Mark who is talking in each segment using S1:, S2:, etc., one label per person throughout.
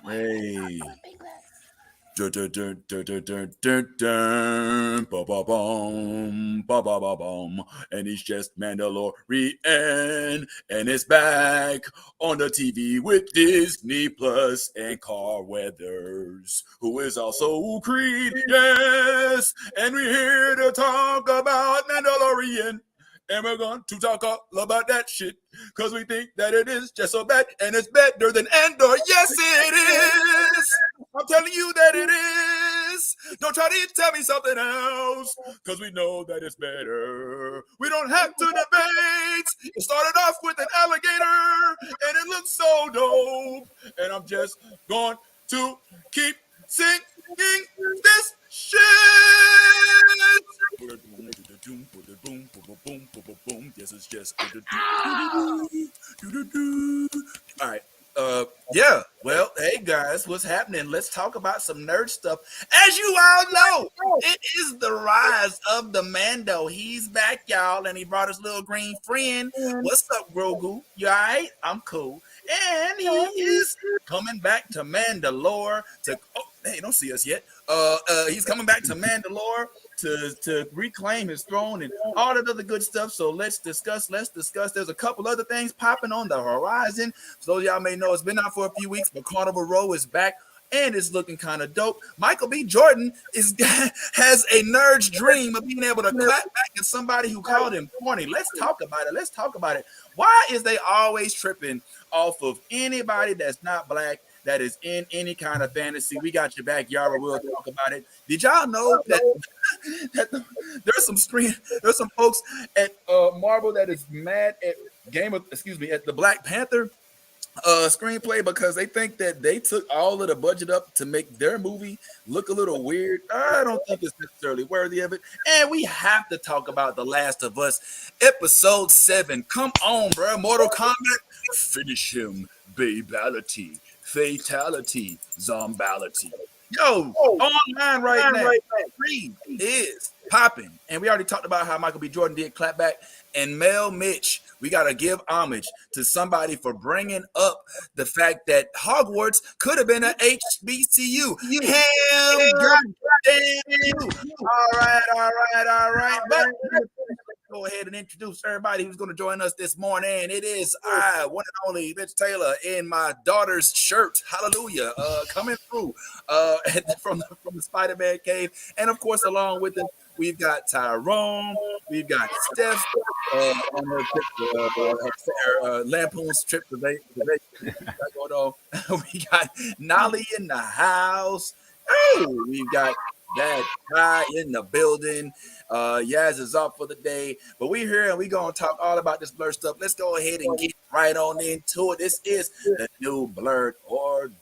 S1: Hey. Dun, dun, dun, dun, dun, dun, dun, dun. Ba, ba, bum, ba, ba, ba, bum. And he's just Mandalorian, and it's back on the TV with Disney Plus and Carl Weathers, who is also Creed. Yes, and we're here to talk about Mandalorian. And we're going to talk all about that shit because we think that it is just so bad and it's better than Andor. Yes, it is. I'm telling you that it is. Don't try to tell me something else because we know that it's better. We don't have to debate. It started off with an alligator and it looks so dope. And I'm just going to keep singing this shit. Yes, it's just. All right. Yeah. Well, hey guys, what's happening? Let's talk about some nerd stuff. As you all know, it is the rise of the Mando. He's back, y'all, and he brought his little green friend. What's up, Grogu? You all right? I'm cool. And he is coming back to Mandalore to. Oh, hey, don't see us yet. He's coming back to Mandalore to reclaim his throne and all that other good stuff. So let's discuss. There's a couple other things popping on the horizon. So y'all may know it's been out for a few weeks, but Carnival Row is back and it's looking kind of dope. Michael B. Jordan has a nerd's dream of being able to clap back at somebody who called him corny. Let's talk about it. Why is they always tripping off of anybody that's not black, that is in any kind of fantasy? We got your back, Yara. We'll talk about it. Did y'all know that there's some folks at Marvel that is mad at at the Black Panther screenplay because they think that they took all of the budget up to make their movie look a little weird. I don't think it's necessarily worthy of it. And we have to talk about The Last of Us, episode 7. Come on, bro. Mortal Kombat, finish him, babality, fatality, zombality. Yo, online right now, Creed is popping. And we already talked about how Michael B. Jordan did clap back. And Mel Mitch, we got to give homage to somebody for bringing up the fact that Hogwarts could have been an HBCU. Goddamn you. All right. But go ahead and introduce everybody who's going to join us this morning. It is I, one and only Mitch Taylor, in my daughter's shirt. Hallelujah. Coming through from the Spider-Man cave. And of course, along with it, we've got Tyrone, we've got Steph on her trip, Lampoon's trip to Vegas. We got Nolly in the house. Oh, we've got that guy in the building. Yaz is up for the day, but we're here and we're going to talk all about this blurred stuff. Let's go ahead and get right on into it. This is the new Blurred Order.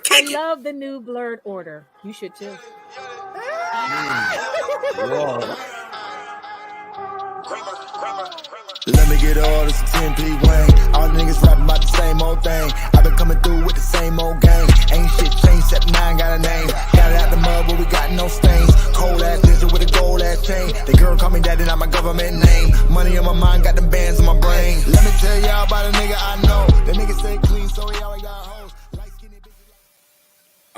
S2: I love the new Blurred Order. You should too.
S3: Let me get all this 10p Wayne. All the niggas rapping about the same old thing. I've been coming through with the same old gang. Ain't shit changed except 9 got a name. Got it out the mud but we got no stains. Cold ass ninja with a gold ass chain. The girl call me daddy, not my government name. Money on my mind, got them bands on my brain. Let me tell y'all about a nigga I know. The nigga stay clean so he always got hoes.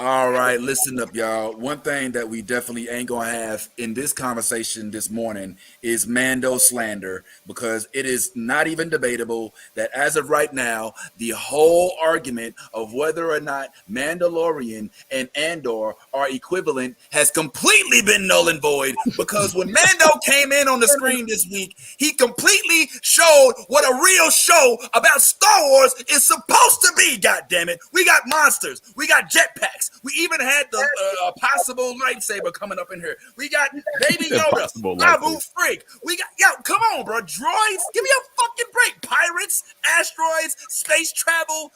S1: All right, listen up, y'all. One thing that we definitely ain't gonna have in this conversation this morning is Mando slander, because it is not even debatable that as of right now, the whole argument of whether or not Mandalorian and Andor are equivalent has completely been null and void, because when Mando came in on the screen this week, he completely showed what a real show about Star Wars is supposed to be, goddammit. We got monsters, we got jetpacks, we even had the possible lightsaber coming up in here. We got Baby Yoda, Babu Frig. We got, come on, bro. Droids, give me a fucking break. Pirates, asteroids, space travel.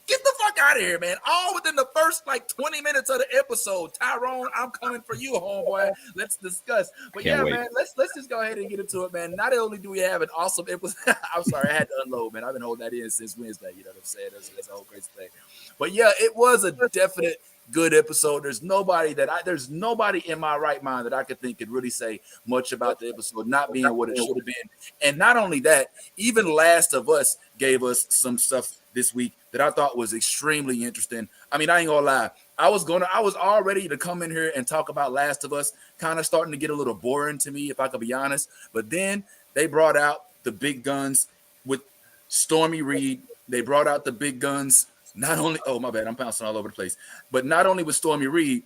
S1: Get the fuck out of here, man. All within the first 20 minutes of the episode. Tyrone, I'm coming for you, homeboy. Let's discuss. But Can't wait. Man, let's just go ahead and get into it, man. Not only do we have an awesome episode. I'm sorry, I had to unload, man. I've been holding that in since Wednesday. You know what I'm saying? That's a whole crazy thing. But yeah, it was a definite good episode. There's nobody in my right mind that I could think could really say much about the episode not being what it should have been. And not only that, even Last of Us gave us some stuff this week that I thought was extremely interesting. I mean, I ain't gonna lie. I was all ready to come in here and talk about Last of Us, kind of starting to get a little boring to me, if I could be honest. But then they brought out the big guns with Stormy Reed. They brought out the big guns. Not only, oh my bad, I'm bouncing all over the place. But not only with Stormy Reed,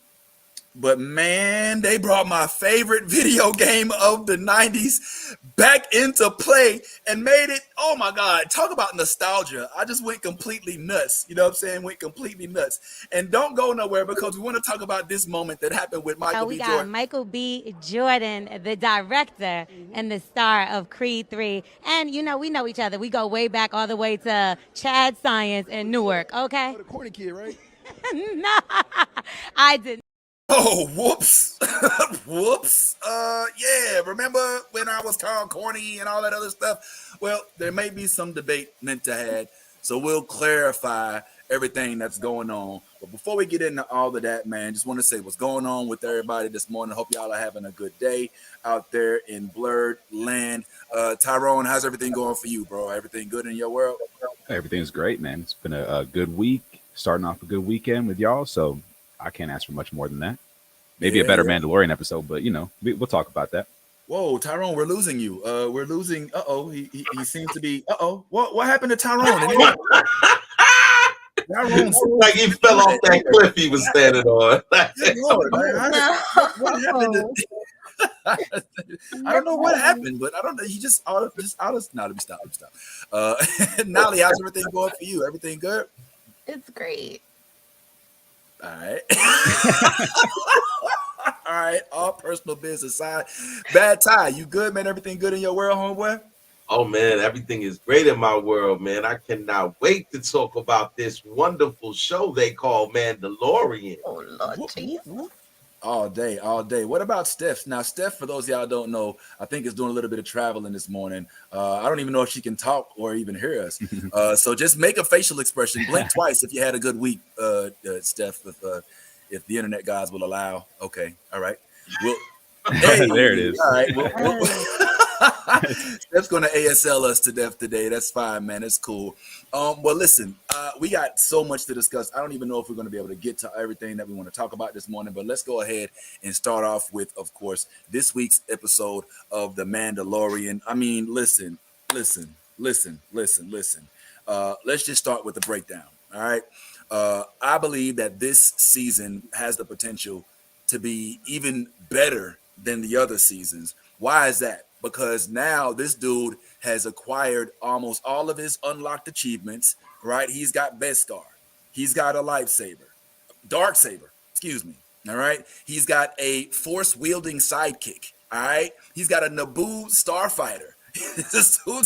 S1: but man, they brought my favorite video game of the 90s back into play and made it, oh my God, talk about nostalgia. I just went completely nuts. You know what I'm saying? Went completely nuts. And don't go nowhere because we want to talk about this moment that happened with Michael B. Jordan.
S4: We got Michael B. Jordan, the director and the star of Creed 3. And, you know, we know each other. We go way back all the way to Chad Science in Newark, okay?
S3: The corny kid, right?
S4: No, I didn't.
S1: Oh, whoops. Whoops. Yeah, remember when I was called corny and all that other stuff? Well, there may be some debate meant to have, so we'll clarify everything that's going on. But before we get into all of that, man, just want to say what's going on with everybody this morning. Hope y'all are having a good day out there in blurred land. Tyrone, how's everything going for you, bro? Everything good in your world?
S5: Everything's great, man. It's been a good week, starting off a good weekend with y'all, so I can't ask for much more than that. Maybe a better Mandalorian episode, but, you know, we'll talk about that.
S1: Whoa, Tyrone, we're losing you. We're losing. He seems to be. What happened to Tyrone?
S6: Tyrone like he fell off that cliff he was standing on.
S1: Lord, what happened to? I don't know what happened, but I don't know. He just out of. No, let me stop. Nolly, how's everything going for you? Everything good?
S7: It's great.
S1: All right. All right. All personal business aside. Bad Ty, you good, man? Everything good in your world, homeboy?
S6: Oh, man, everything is great in my world, man. I cannot wait to talk about this wonderful show they call Mandalorian.
S7: Oh, Lord Jesus.
S1: All day. What about Steph? Now, Steph, for those of y'all don't know, I think is doing a little bit of traveling this morning. I don't even know if she can talk or even hear us. So just make a facial expression. Blink twice if you had a good week, Steph, if the internet guys will allow. Okay. All right. Well, hey,
S5: there it is.
S1: All right. Steph's going to ASL us to death today. That's fine, man. It's cool. Well, listen, we got so much to discuss. I don't even know if we're going to be able to get to everything that we want to talk about this morning, but let's go ahead and start off with, of course, this week's episode of The Mandalorian. I mean, listen. Let's just start with the breakdown. All right. I believe that this season has the potential to be even better than the other seasons. Why is that? Because now this dude has acquired almost all of his unlocked achievements, right? He's got Beskar. He's got a lightsaber. Darksaber, excuse me. All right. He's got a force-wielding sidekick. All right. He's got a Naboo starfighter.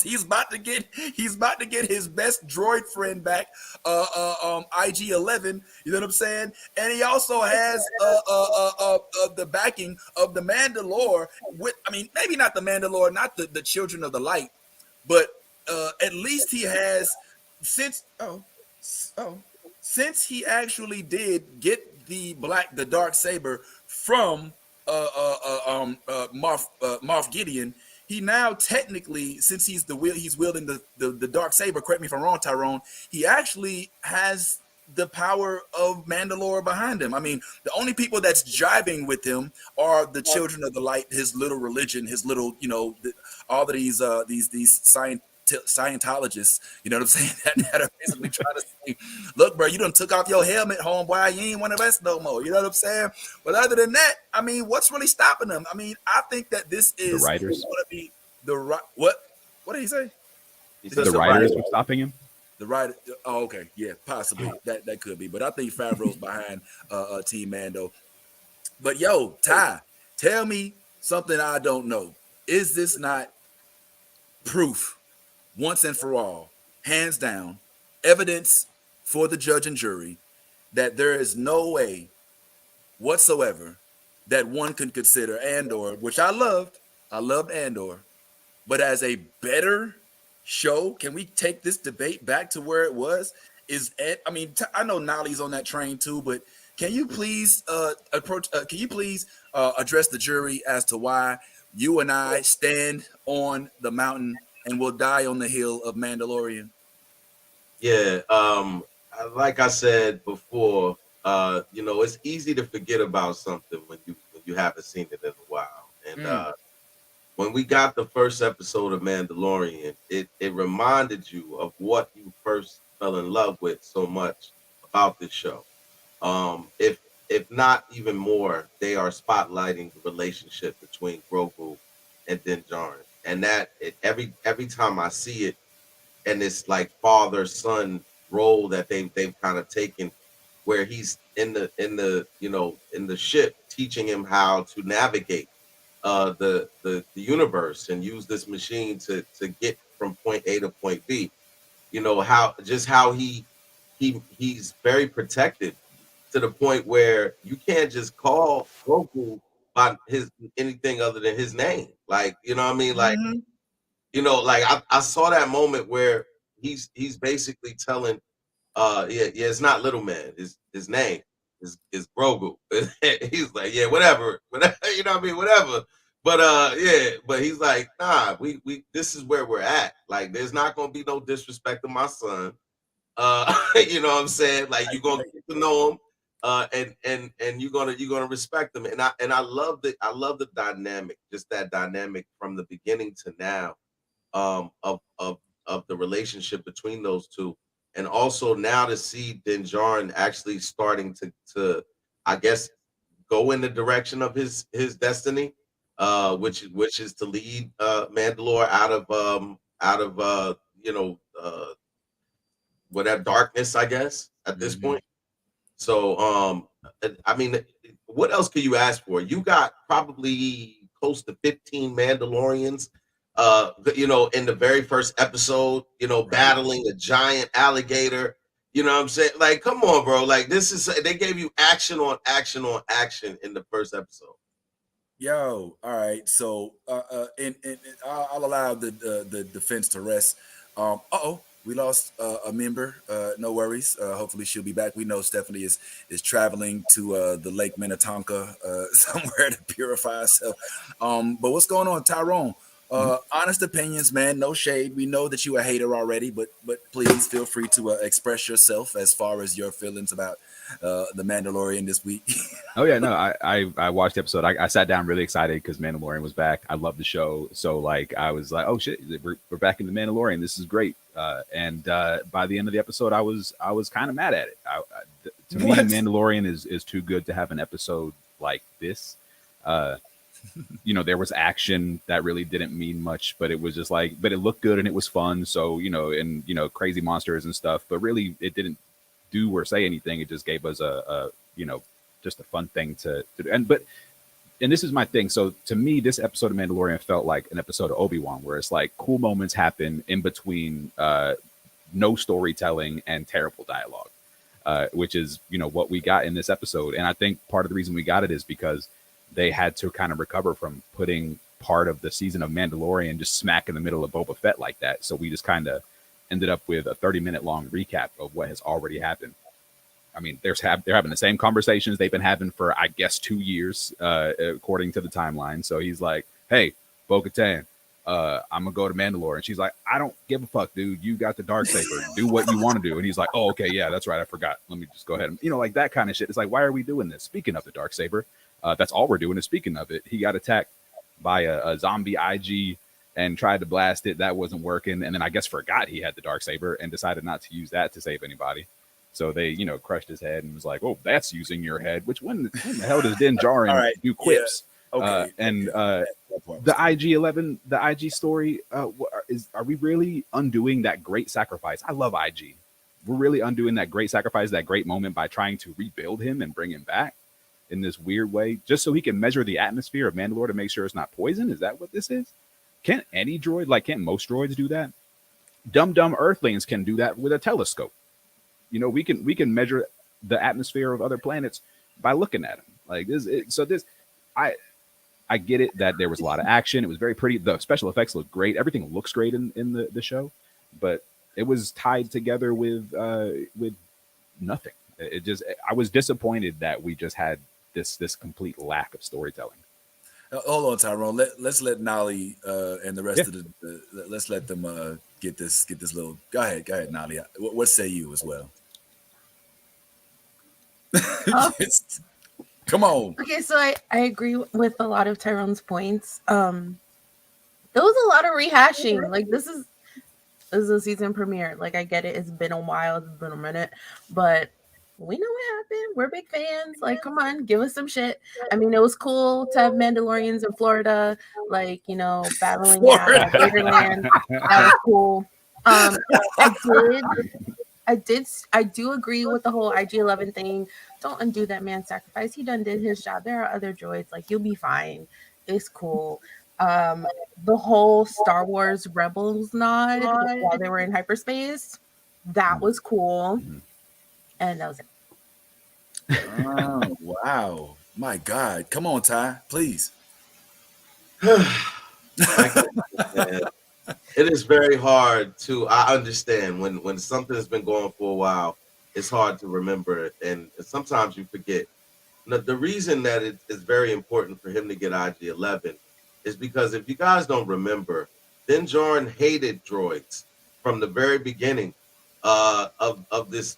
S1: He's about to get his best droid friend back, IG-11. You know what I'm saying? And he also has the backing of the Mandalore. Maybe not the Mandalore, not the Children of the Light, but at least he has since he actually did get the dark saber from Moff Gideon. He now technically, since he's wielding the dark saber. Correct me if I'm wrong, Tyrone. He actually has the power of Mandalore behind him. I mean, the only people that's jiving with him are the Children of the Light, his little religion, his little, all of these Scientologists, you know what I'm saying, that are basically trying to say, look, bro, you done took off your helmet, homeboy, you ain't one of us no more. You know what I'm saying? But other than that, I mean, what's really stopping them? I mean, I think that this is
S5: the writers.
S1: Going to be the right. What did he say?
S5: The writers were stopping him.
S1: The writer. Oh, okay, yeah, possibly that could be. But I think Favreau's behind Team Mando. But yo, Ty, tell me something I don't know. Is this not proof? Once and for all, hands down, evidence for the judge and jury that there is no way whatsoever that one could consider Andor, which I loved Andor, but as a better show. Can we take this debate back to where it was? I know Nolly's on that train too, but can you please address the jury as to why you and I stand on the mountain and will die on the hill of Mandalorian?
S6: Yeah. Like I said before, it's easy to forget about something when you haven't seen it in a while. And when we got the first episode of Mandalorian, it reminded you of what you first fell in love with so much about this show. If not even more, they are spotlighting the relationship between Grogu and Din Djarin, and every time I see it, and this like father son role that they've kind of taken, where he's in the ship teaching him how to navigate the universe and use this machine to get from point A to point B. How he's very protected to the point where you can't just call Goku by his anything other than his name. Like, you know what I mean? Like,
S1: Mhm.
S6: like I saw that moment where he's basically telling yeah, it's not little man. His name is Grogu. He's like, yeah, whatever, you know what I mean, whatever. But yeah, but he's like, nah, we this is where we're at. Like, there's not gonna be no disrespect to my son. You know what I'm saying? Like, you're gonna get to know him, and you're gonna respect him. And I love the dynamic, just that dynamic from the beginning to now, of the relationship between those two, and also now to see Din Djarin actually starting to I guess go in the direction of his destiny, which is to lead Mandalore out of whatever darkness, I guess, at this
S1: Mhm.
S6: point. So, I mean, what else could you ask for? You got probably close to 15 Mandalorians, in the very first episode,
S1: Right.
S6: battling a giant alligator. You know what I'm saying? Like, come on, bro. Like, they gave you action on action on action in the first episode.
S1: Yo, all right. So, and I'll allow the defense to rest. Oh, we lost a member. No worries. Hopefully, she'll be back. We know Stephanie is traveling to the Lake Minnetonka somewhere to purify herself. But what's going on, Tyrone?
S5: Mhm.
S1: Honest opinions, man. No shade. We know that you a hater already, but please feel free to express yourself as far as your feelings about the Mandalorian this week.
S5: Oh yeah, no, I watched the episode. I sat down really excited because Mandalorian was back. I love the show, so like I was like, oh shit, we're back in the Mandalorian. This is great. And by the end of the episode, I was kind of mad at it. To me,
S1: What?
S5: Mandalorian is too good to have an episode like this. Uh, there was action that really didn't mean much, but it was just like, but it looked good and it was fun. So and crazy monsters and stuff, but really it didn't do or say anything. It just gave us a just a fun thing to do. And this is my thing. So to me, this episode of Mandalorian felt like an episode of Obi-Wan, where it's like cool moments happen in between no storytelling and terrible dialogue, which is what we got in this episode. And I think part of the reason we got it is because they had to kind of recover from putting part of the season of Mandalorian just smack in the middle of Boba Fett like that. So we just kind of ended up with a 30-minute long recap of what has already happened. I mean, they're having the same conversations they've been having for, I guess, 2 years, according to the timeline. So he's like, hey, Bo-Katan, I'm going to go to Mandalore. And she's like, I don't give a fuck, dude. You got the Darksaber. Do what you want to do. And he's like, oh, okay, yeah, that's right. I forgot. Let me just go ahead and, like that kind of shit. It's like, why are we doing this? Speaking of the Darksaber, that's all we're doing is speaking of it. He got attacked by a zombie IG and tried to blast it. That wasn't working. And then I guess forgot he had the Darksaber and decided not to use that to save anybody. So they, crushed his head and was like, "Oh, that's using your head." Which when the hell does Din Djarin
S1: All right,
S5: do quips?
S1: yeah, okay.
S5: The IG-11, the IG story, are we really undoing that great sacrifice? I love IG. We're really undoing that great sacrifice, that great moment by trying to rebuild him and bring him back in this weird way, just so he can measure the atmosphere of Mandalore to make sure it's not poison. Is that what this is? Can't any droid, can't most droids do that? Dumb Earthlings can do that with a telescope. We can measure the atmosphere of other planets by looking at them. Like this. I get it that there was a lot of action. It was very pretty. The special effects look great. Everything looks great in the show, but it was tied together with nothing. I was disappointed that we just had this complete lack of storytelling.
S1: Hold on, Tyrone. Let's let Nolly and the rest of let's let them get this little. Go ahead, Nalia. What say you as well?
S7: Oh,
S1: Yes. Come on.
S7: okay, so I agree with a lot of Tyrone's points. There was a lot of rehashing. Like this is a season premiere. Like I get it, it's been a while, it's been a minute, but we know what happened. We're big fans. Like, come on, give us some shit. I mean, it was cool to have Mandalorians in Florida, like, you know, battling at
S1: Florida.
S7: Gatorland. That was cool. I do agree with the whole IG-11 thing. Don't undo that man's sacrifice. He done did his job. There are other droids. Like, you'll be fine. It's cool. The whole Star Wars Rebels nod while they were in hyperspace, that was cool. And that was it.
S1: Oh, wow. My God. Come on, Ty, please.
S6: It is very hard to. I understand when something has been going for a while, it's hard to remember it, and sometimes you forget. The reason that it is very important for him to get IG-11 is because if you guys don't remember, Din Djarin hated droids from the very beginning of this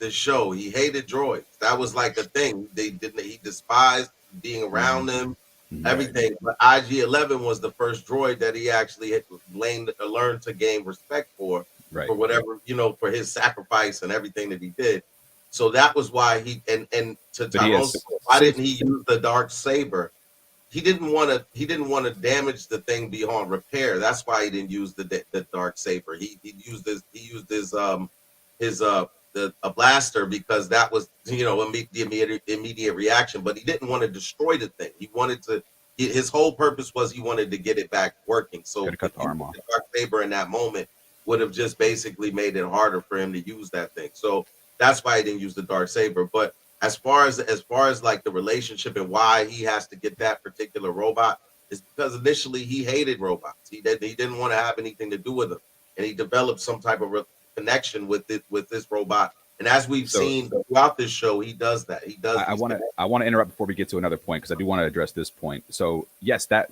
S6: show. He hated droids. That was like a thing. He despised being around them. Everything, but IG-11 was the first droid that he actually had learned to gain respect for whatever, you know, for his sacrifice and everything that he did. So that was why he and to Tyrone's, why didn't he use the dark saber? He didn't want to damage the thing beyond repair. That's why he didn't use the dark saber. He used a blaster because that was, you know, the immediate reaction, but he didn't want to destroy the thing. He wanted to. His whole purpose was he wanted to get it back working. So
S5: cut the arm off.
S6: The dark saber in that moment would have just basically made it harder for him to use that thing. So that's why he didn't use the dark saber. But as far as like the relationship and why he has to get that particular robot is because initially he hated robots. He didn't want to have anything to do with them, and he developed some type of connection with this robot. And as we've seen throughout this show, he does that. He does. I want
S5: to interrupt before we get to another point because I do want to address this point. So yes, that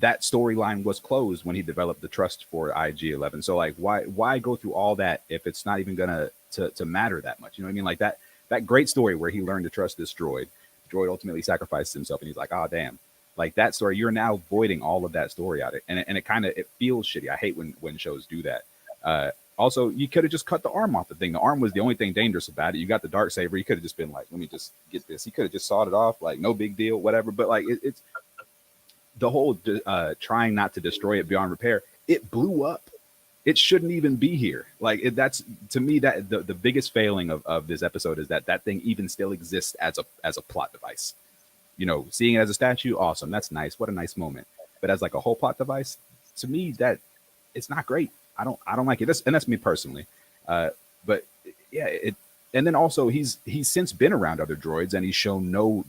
S5: storyline was closed when he developed the trust for IG-11. So like, why go through all that if it's not even gonna to matter that much? You know what I mean? Like that great story where he learned to trust this droid. The droid ultimately sacrificed himself, and he's like, oh damn. Like that story, you're now voiding all of that story out of it, and it kind of feels shitty. I hate when shows do that. Also, you could have just cut the arm off the thing. The arm was the only thing dangerous about it. You got the dark saber. You could have just been like, let me just get this. He could have just sawed it off, like no big deal, whatever. But like it's the whole trying not to destroy it beyond repair. It blew up. It shouldn't even be here. Like that's to me that the biggest failing of this episode is that thing even still exists as a plot device. You know, seeing it as a statue, awesome. That's nice. What a nice moment. But as like a whole plot device, to me that it's not great. I don't like it. That's me personally. But yeah, and then also he's since been around other droids and he's shown no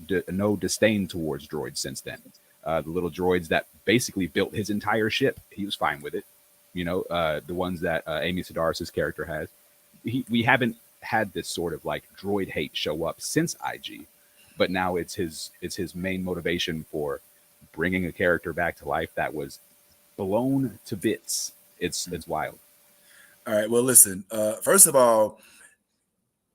S5: disdain towards droids since then. The little droids that basically built his entire ship, he was fine with it. You know, the ones that Amy Sedaris' character has. We haven't had this sort of like droid hate show up since IG, but now it's his main motivation for bringing a character back to life that was blown to bits. It's wild.
S1: All right. Well, listen. First of all,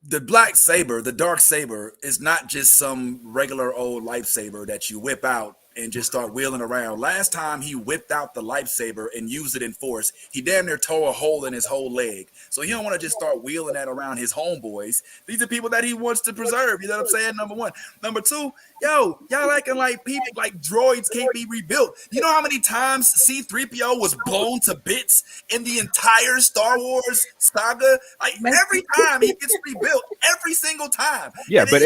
S1: the black saber, the dark saber, is not just some regular old lightsaber that you whip out and just start wheeling around. Last time he whipped out the lightsaber and used it in force, he damn near tore a hole in his whole leg. So he don't want to just start wheeling that around his homeboys. These are people that he wants to preserve. You know what I'm saying? Number one. Number two, y'all acting like people like droids can't be rebuilt. You know how many times C-3PO was blown to bits in the entire Star Wars saga? Like every time he gets rebuilt, every single time.
S5: Yeah, but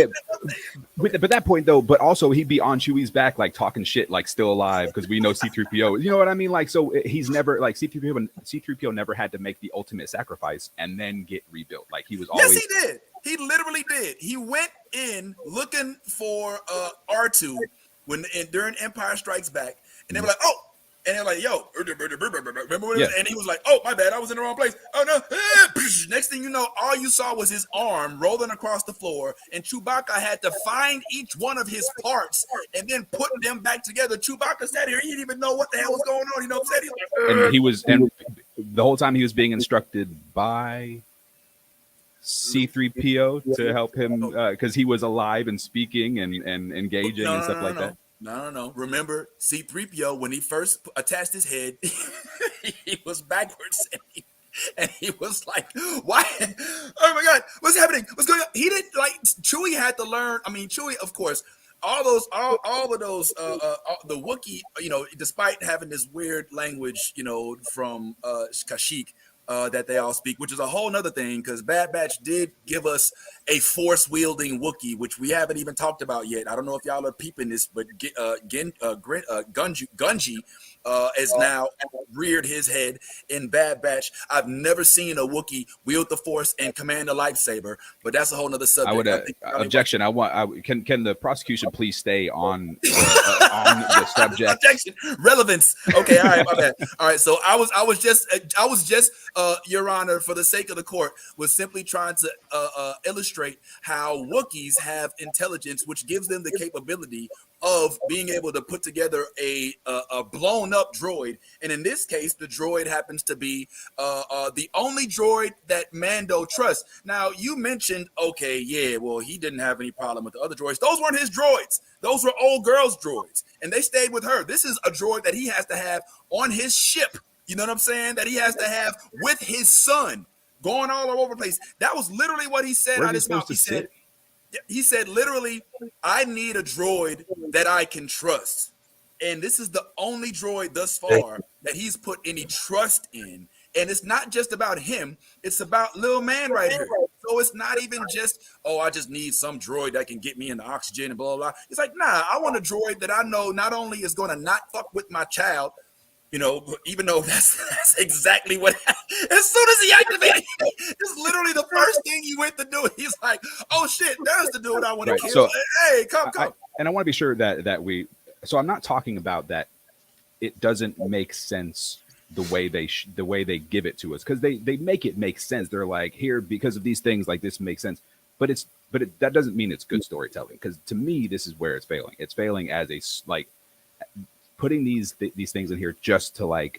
S5: that point though, but also he'd be on Chewie's back like talking shit like still alive because we know C-3PO. You know what I mean? Like so he's never like C-3PO never had to make the ultimate sacrifice and then get rebuilt. Like he was always.
S1: Yes, he did. He literally did. He went in looking for R2 during Empire Strikes Back, and they were like, "Oh," and they're like, "Yo," remember when? And he was like, "Oh, my bad, I was in the wrong place." Oh no! Next thing you know, all you saw was his arm rolling across the floor, and Chewbacca had to find each one of his parts and then put them back together. Chewbacca sat here; he didn't even know what the hell was going on. You know what I'm saying?
S5: And he was, and the whole time he was being instructed by C-3PO to help him because he was alive and speaking and engaging and stuff like that.
S1: No. Remember, C-3PO, when he first attached his head, he was backwards and he was like, why? Oh my God, what's happening? What's going on? He didn't like Chewie had to learn. I mean, Chewie, of course, all of those, the Wookiee, despite having this weird language, from Kashyyyk, that they all speak, which is a whole nother thing because Bad Batch did give us a force wielding Wookiee, which we haven't even talked about yet. I don't know if y'all are peeping this, but Gunji has now reared his head in Bad Batch. I've never seen a Wookiee wield the force and command a lightsaber, but that's a whole nother subject.
S5: I would objection. Can the prosecution please stay on the subject?
S1: Objection. Relevance. Okay, all right, my bad. All right, so I was just Your Honor, for the sake of the court, was simply trying to illustrate how Wookiees have intelligence, which gives them the capability of being able to put together a blown up droid. And in this case, the droid happens to be the only droid that Mando trusts. Now, you mentioned, okay, yeah, well, he didn't have any problem with the other droids. Those weren't his droids. Those were old girl's droids. And they stayed with her. This is a droid that he has to have on his ship. You know what I'm saying? That he has to have with his son, going all over the place. That was literally what he said out of his mouth. He said, literally, I need a droid that I can trust. And this is the only droid thus far that he's put any trust in. And it's not just about him. It's about little man right here. So it's not even just, oh, I just need some droid that can get me into oxygen and blah, blah, blah. It's like, nah, I want a droid that I know not only is going to not fuck with my child, even though that's exactly what happened. As soon as he activated, it's literally the first thing he went to do. He's like, oh shit, there's the dude I want to kill.
S5: So
S1: hey, come.
S5: And I want to be sure that so I'm not talking about that it doesn't make sense the way they give it to us, because they make it make sense. They're like, here, because of these things, like this makes sense. But that doesn't mean it's good storytelling, because to me, this is where it's failing. It's failing as putting these things in here just to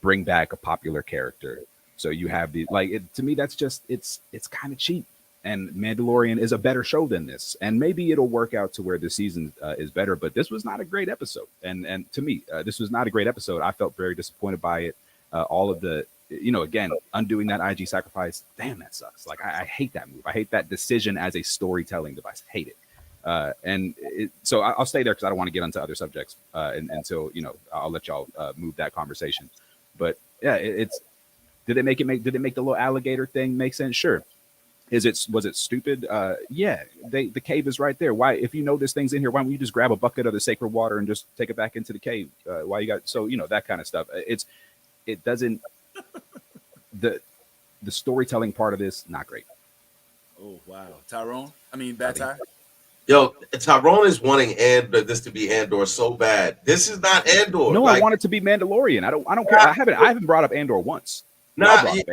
S5: bring back a popular character. So you have to me, that's just, it's kind of cheap. And Mandalorian is a better show than this. And maybe it'll work out to where this season is better, but this was not a great episode. And to me, this was not a great episode. I felt very disappointed by it. All of the, again, undoing that IG sacrifice. Damn, that sucks. I hate that move. I hate that decision as a storytelling device. Hate it. So I'll stay there because I don't want to get onto other subjects until I'll let y'all move that conversation. But yeah, did it make the little alligator thing make sense? Sure. Was it stupid? Yeah. The cave is right there. Why, if you know this thing's in here, why don't you just grab a bucket of the sacred water and just take it back into the cave? Why you got that kind of stuff? It doesn't. The storytelling part of this, not great.
S1: Oh wow, Tyrone. I mean, bad Ty.
S6: Yo, Tyrone is wanting this to be Andor so bad. This is not Andor.
S5: No, I want it to be Mandalorian. I don't care. I haven't brought up Andor once.
S6: But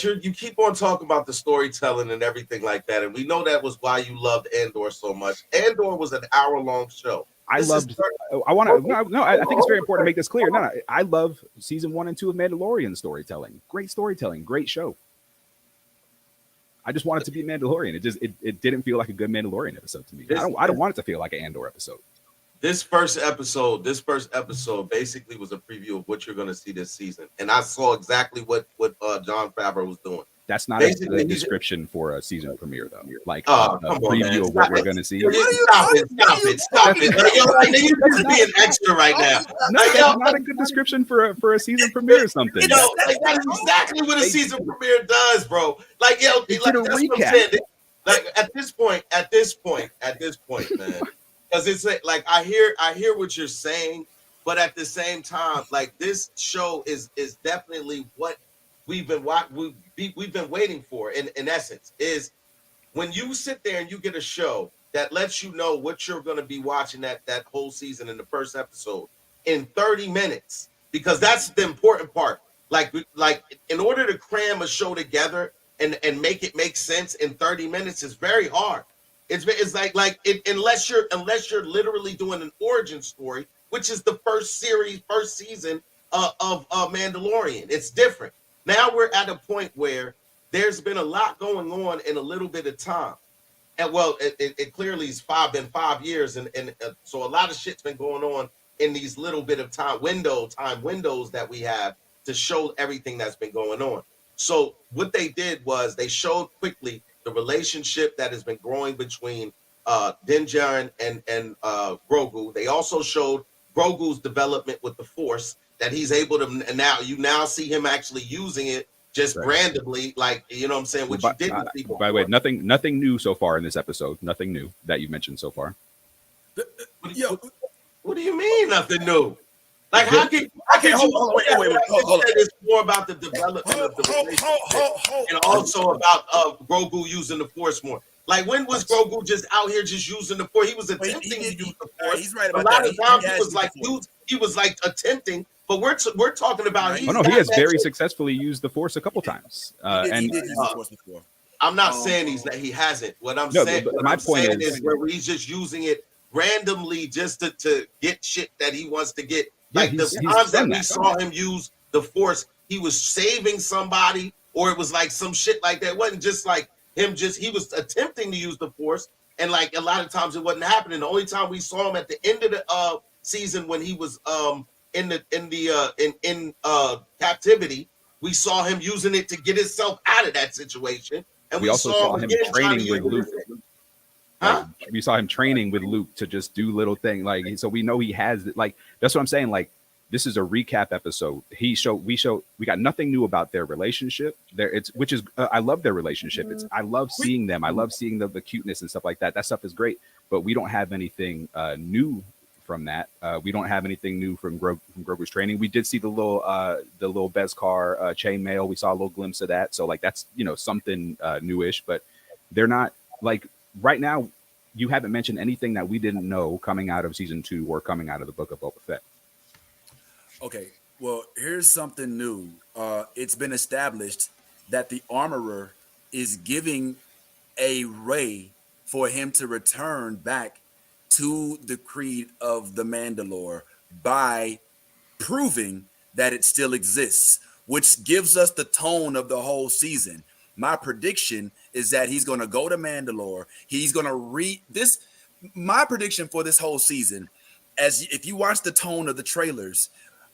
S6: you keep on talking about the storytelling and everything like that, and we know that was why you loved Andor so much. Andor was an hour-long show. I think it's very important to make this clear. No, I love season 1 and 2 of Mandalorian storytelling. Great storytelling, great show. I just want it to be Mandalorian. It didn't feel like a good Mandalorian episode to me. I don't want it to feel like an Andor episode. This first episode basically was a preview of what you're going to see this season, and I saw exactly what Jon Favreau was doing.
S5: That's not a description for a season premiere, though. A preview of what we're going to see.
S6: Stop it! You could be an extra right now.
S5: That's not a good description for a season premiere or something.
S6: That's exactly what a season premiere does, bro. That's what I'm saying. At this point, man. Because it's I hear what you're saying, but at the same time, this show is definitely what we've been waiting for. In essence, is when you sit there and you get a show that lets you know what you're going to be watching that whole season in the first episode in 30 minutes, because that's the important part. In order to cram a show together and make it make sense in 30 minutes is very hard. It's unless you're literally doing an origin story, which is the first season Mandalorian. It's different. Now we're at a point where there's been a lot going on in a little bit of time. And well, it clearly has been 5 years, and so a lot of shit's been going on in these little bit of time windows that we have to show everything that's been going on. So what they did was they showed quickly the relationship that has been growing between Din Djarin and Grogu. They also showed Grogu's development with the Force, that he's able to now see him actually using it just randomly, like, you know what I'm saying, which you didn't see before.
S5: By the way, nothing new so far in this episode. Nothing new that you mentioned so far.
S6: What do you mean nothing new? Like, how can you wait, hold on. It's more about the development of the relationship and also about Grogu using the Force more. Like, when was Grogu just out here just using the Force? He was attempting to use the Force.
S1: He's right about
S6: a lot of times
S1: he
S6: was like attempting, but we're talking about.
S5: He has very successfully used the Force a couple times.
S1: He did use the Force before.
S6: I'm not saying he hasn't. What I'm saying is where he's just using it randomly just to get shit that he wants to get. Like the times that we saw him use the Force, he was saving somebody, or it was like some shit like that. It wasn't just like him. He was attempting to use the Force, and like a lot of times it wasn't happening. The only time we saw him at the end of the season, when he was in captivity, we saw him using it to get himself out of that situation. And we also saw him training with Luke.
S5: We saw him training with Luke to just do little things, like, so we know he has it. Like, that's what I'm saying. Like, this is a recap episode. We got nothing new about their relationship there. I love their relationship. I love seeing them. I love seeing the cuteness and stuff like that. That stuff is great, but we don't have anything new from that. We don't have anything new from Grogu's training. We did see the little Beskar chainmail. We saw a little glimpse of that. So like, that's, something newish, but they're not like right now. You haven't mentioned anything that we didn't know coming out of season 2 or coming out of the Book of Boba Fett.
S1: Okay, well, here's something new. It's been established that the Armorer is giving a ray for him to return back to the creed of the Mandalore by proving that it still exists, which gives us the tone of the whole season. My prediction is that he's going to go to Mandalore. He's going to read this. My prediction for this whole season, as if you watch the tone of the trailers,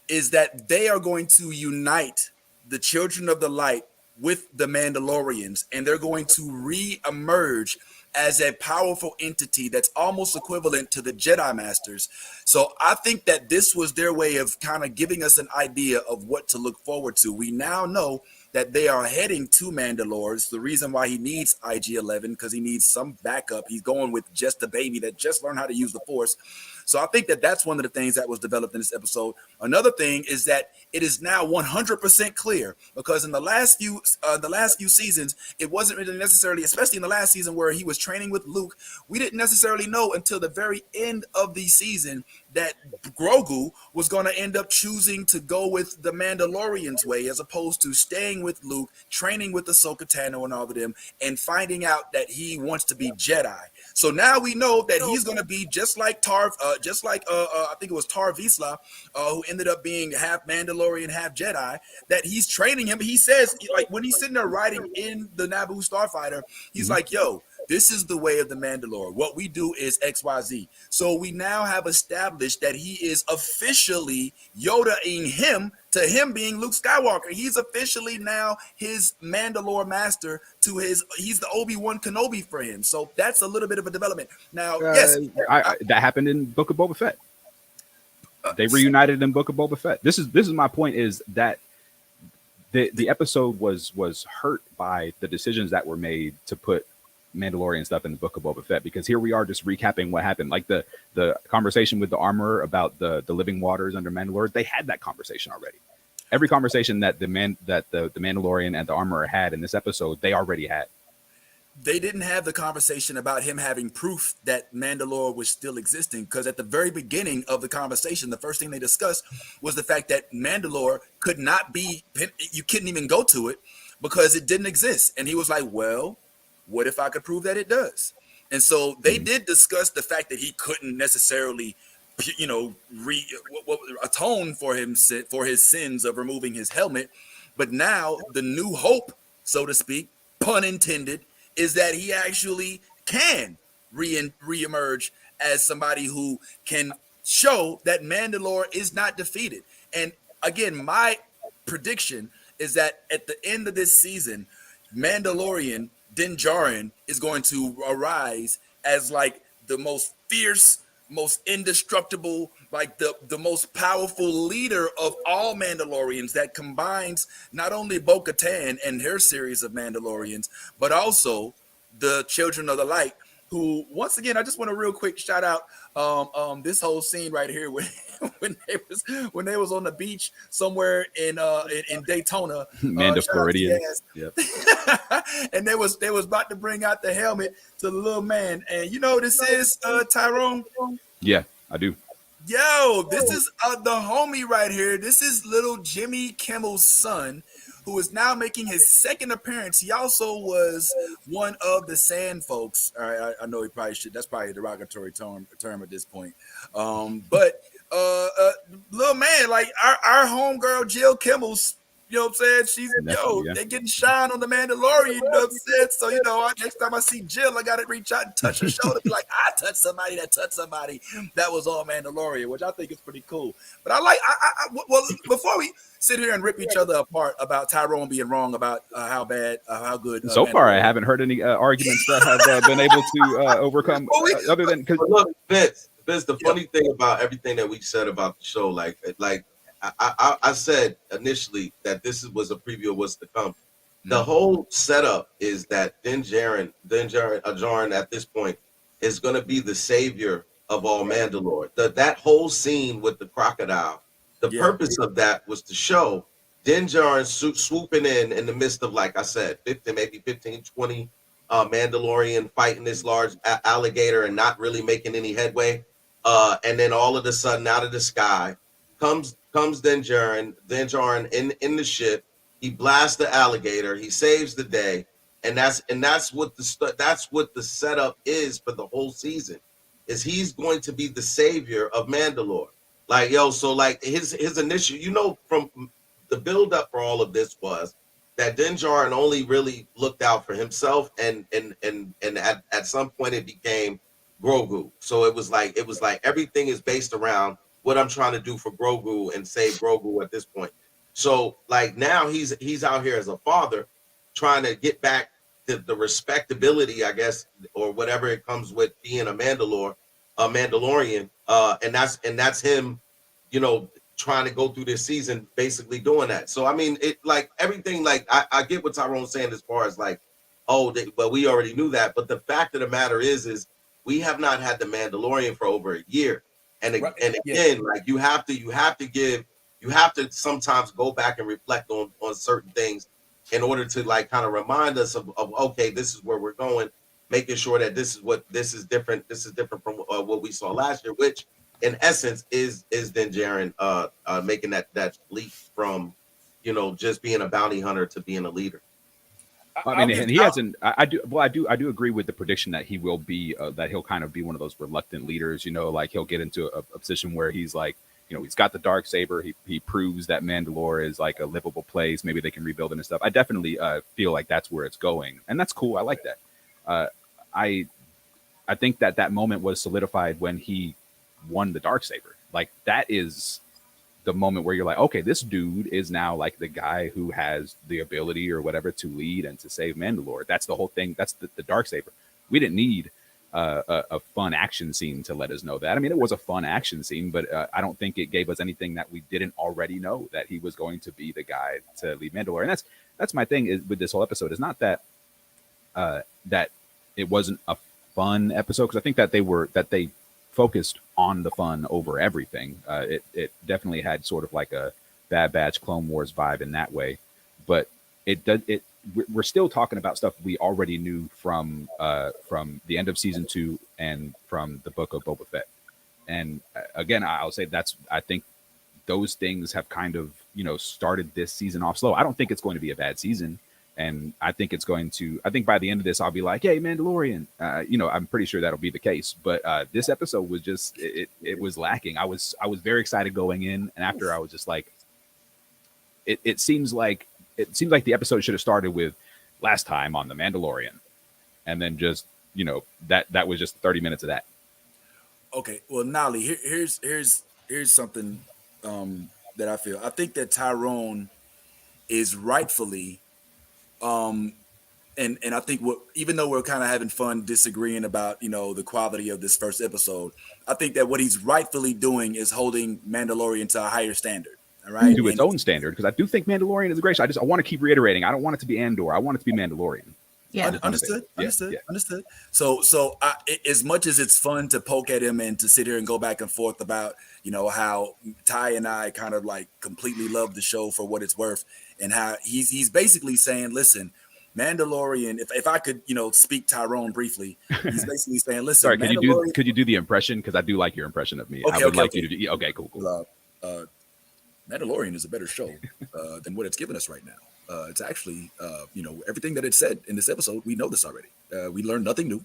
S1: is that they are going to unite the Children of the Light with the Mandalorians, and they're going to re-emerge as a powerful entity that's almost equivalent to the Jedi Masters. So I think that this was their way of kind of giving us an idea of what to look forward to. We now know that they are heading to Mandalore. It's the reason why he needs IG-11, because he needs some backup. He's going with just a baby that just learned how to use the Force. So I think that that's one of the things that was developed in this episode. Another thing is that it is now 100% clear, because in the last few seasons, it wasn't really necessarily, especially in the last season where he was training with Luke, we didn't necessarily know until the very end of the season that Grogu was going to end up choosing to go with the Mandalorian's way, as opposed to staying with Luke, training with Ahsoka Tano and all of them, and finding out that he wants to be Jedi. So now we know that he's going to be just like I think it was Tar Vizsla, who ended up being half Mandalorian, half Jedi, that he's training him. He says, like, when he's sitting there riding in the Naboo Starfighter, he's like, yo, this is the way of the Mandalore. What we do is XYZ. So we now have established that he is officially Yoda-ing him to him being Luke Skywalker. He's officially now his Mandalore master he's the Obi-Wan Kenobi for him. So that's a little bit of a development. Now, yes.
S5: That happened in Book of Boba Fett. They reunited in Book of Boba Fett. This is my point, is that the episode was hurt by the decisions that were made to put Mandalorian stuff in the Book of Boba Fett, because here we are just recapping what happened. Like the conversation with the Armorer about the living waters under Mandalore, they had that conversation already. Every conversation that the Mandalorian and the Armorer had in this episode, they already had.
S1: They didn't have the conversation about him having proof that Mandalore was still existing, because at the very beginning of the conversation, the first thing they discussed was the fact that Mandalore could not be, you couldn't even go to it because it didn't exist. And he was like, well, what if I could prove that it does? And so they did discuss the fact that he couldn't necessarily atone for his sins of removing his helmet. But now the new hope, so to speak, pun intended, is that he actually can reemerge as somebody who can show that Mandalore is not defeated. And again, my prediction is that at the end of this season, Mandalorian Din Djarin is going to arise as like the most fierce, most indestructible, like the most powerful leader of all Mandalorians that combines not only Bo-Katan and her series of Mandalorians, but also the Children of the Light, who, once again, I just want to real quick shout out this whole scene right here when when they was on the beach somewhere in Daytona,
S5: Manda Floridian.
S1: Yep. And they was about to bring out the helmet to the little man, and you know this is Tyrone.
S5: Yeah, I do.
S1: Yo, this is the homie right here. This is little Jimmy Kimmel's son, who is now making his second appearance. He also was one of the Sand folks. All right, I know he probably should. That's probably a derogatory term at this point. But little man, like our homegirl Jill Kimmel's, you know what I'm saying? She's they're getting shine on the Mandalorian, you know what I'm saying? So, next time I see Jill, I gotta reach out and touch her shoulder, be like, I touched somebody that was on Mandalorian, which I think is pretty cool. But well, before we sit here and rip each other apart about Tyrone being wrong about how good.
S5: So far, I haven't heard any arguments that have been able to overcome. Other than because
S6: look, Vince, the funny thing about everything that we said about the show, like I said initially that this was a preview of what's to come. The whole setup is that Din Djarin at this point is going to be the savior of all Mandalore. That whole scene with the crocodile, the purpose of that was to show Din Djarin swooping in the midst of, like I said, 15, 20 Mandalorian fighting this large alligator and not really making any headway. And then all of a sudden, out of the sky, comes Din Djarin in the ship. He blasts the alligator. He saves the day, and that's what the setup is for the whole season. Is he's going to be the savior of Mandalore? Like so like his initial, from the build up for all of this was that Din Djarin only really looked out for himself, and at some point it became Grogu. So it was like everything is based around what I'm trying to do for Grogu and save Grogu at this point. So like now he's out here as a father trying to get back to the respectability, I guess, or whatever it comes with being a Mandalorian. And that's him, trying to go through this season, basically doing that. So, I mean, it like everything, like I get what Tyrone's saying as far as like, but we already knew that. But the fact of the matter is we have not had the Mandalorian for over a year. And again, like you have to sometimes go back and reflect on certain things in order to like kind of remind us of okay, this is where we're going, making sure that this is different from what we saw last year, which in essence is Din Djarin making that leap from just being a bounty hunter to being a leader.
S5: I mean, and he hasn't. I do agree with the prediction that he will be that he'll kind of be one of those reluctant leaders. Like he'll get into a position where he's like, he's got the dark saber. He proves that Mandalore is like a livable place. Maybe they can rebuild it and stuff. I definitely feel like that's where it's going, and that's cool. I like that. I think that moment was solidified when he won the dark saber. Like that is the moment where you're like, okay, this dude is now like the guy who has the ability or whatever to lead and to save Mandalore. That's the whole thing. That's the dark saber. We didn't need a fun action scene to let us know that. I mean, it was a fun action scene, but I don't think it gave us anything that we didn't already know, that he was going to be the guy to lead Mandalore. And that's my thing is with this whole episode. Is not that that it wasn't a fun episode, because I think that they focused on the fun over everything. It definitely had sort of like a Bad Batch Clone Wars vibe in that way, but we're still talking about stuff we already knew from the end of season 2 and from the book of Boba Fett. And again, I'll say I think those things have kind of started this season off slow. I don't think it's going to be a bad season, And I think it's going to. I think by the end of this, I'll be like, "Hey, Mandalorian." I'm pretty sure that'll be the case. But this episode was just it was lacking. I was very excited going in, and after I was just like, it seems like the episode should have started with last time on the Mandalorian, and then just that was just 30 minutes of that.
S1: Okay, well, Nolly, here's something that I feel. I think that Tyrone is rightfully, and I think even though we're kind of having fun disagreeing about the quality of this first episode, I think that what he's rightfully doing is holding Mandalorian to a higher standard. All right,
S5: to its own standard, because I do think Mandalorian is a great show. I want to keep reiterating. I don't want it to be Andor. I want it to be Mandalorian.
S7: Yeah,
S1: understood. So as much as it's fun to poke at him and to sit here and go back and forth about how Ty and I kind of like completely love the show for what it's worth, and how he's basically saying, listen, Mandalorian, if I could speak Tyrone briefly, he's basically saying, listen.
S5: Sorry, could you do the impression, because I do like your impression of me. I would like you to do. Okay, cool.
S1: Mandalorian is a better show than what it's given us right now. It's actually, everything that it said in this episode, we know this already. We learned nothing new.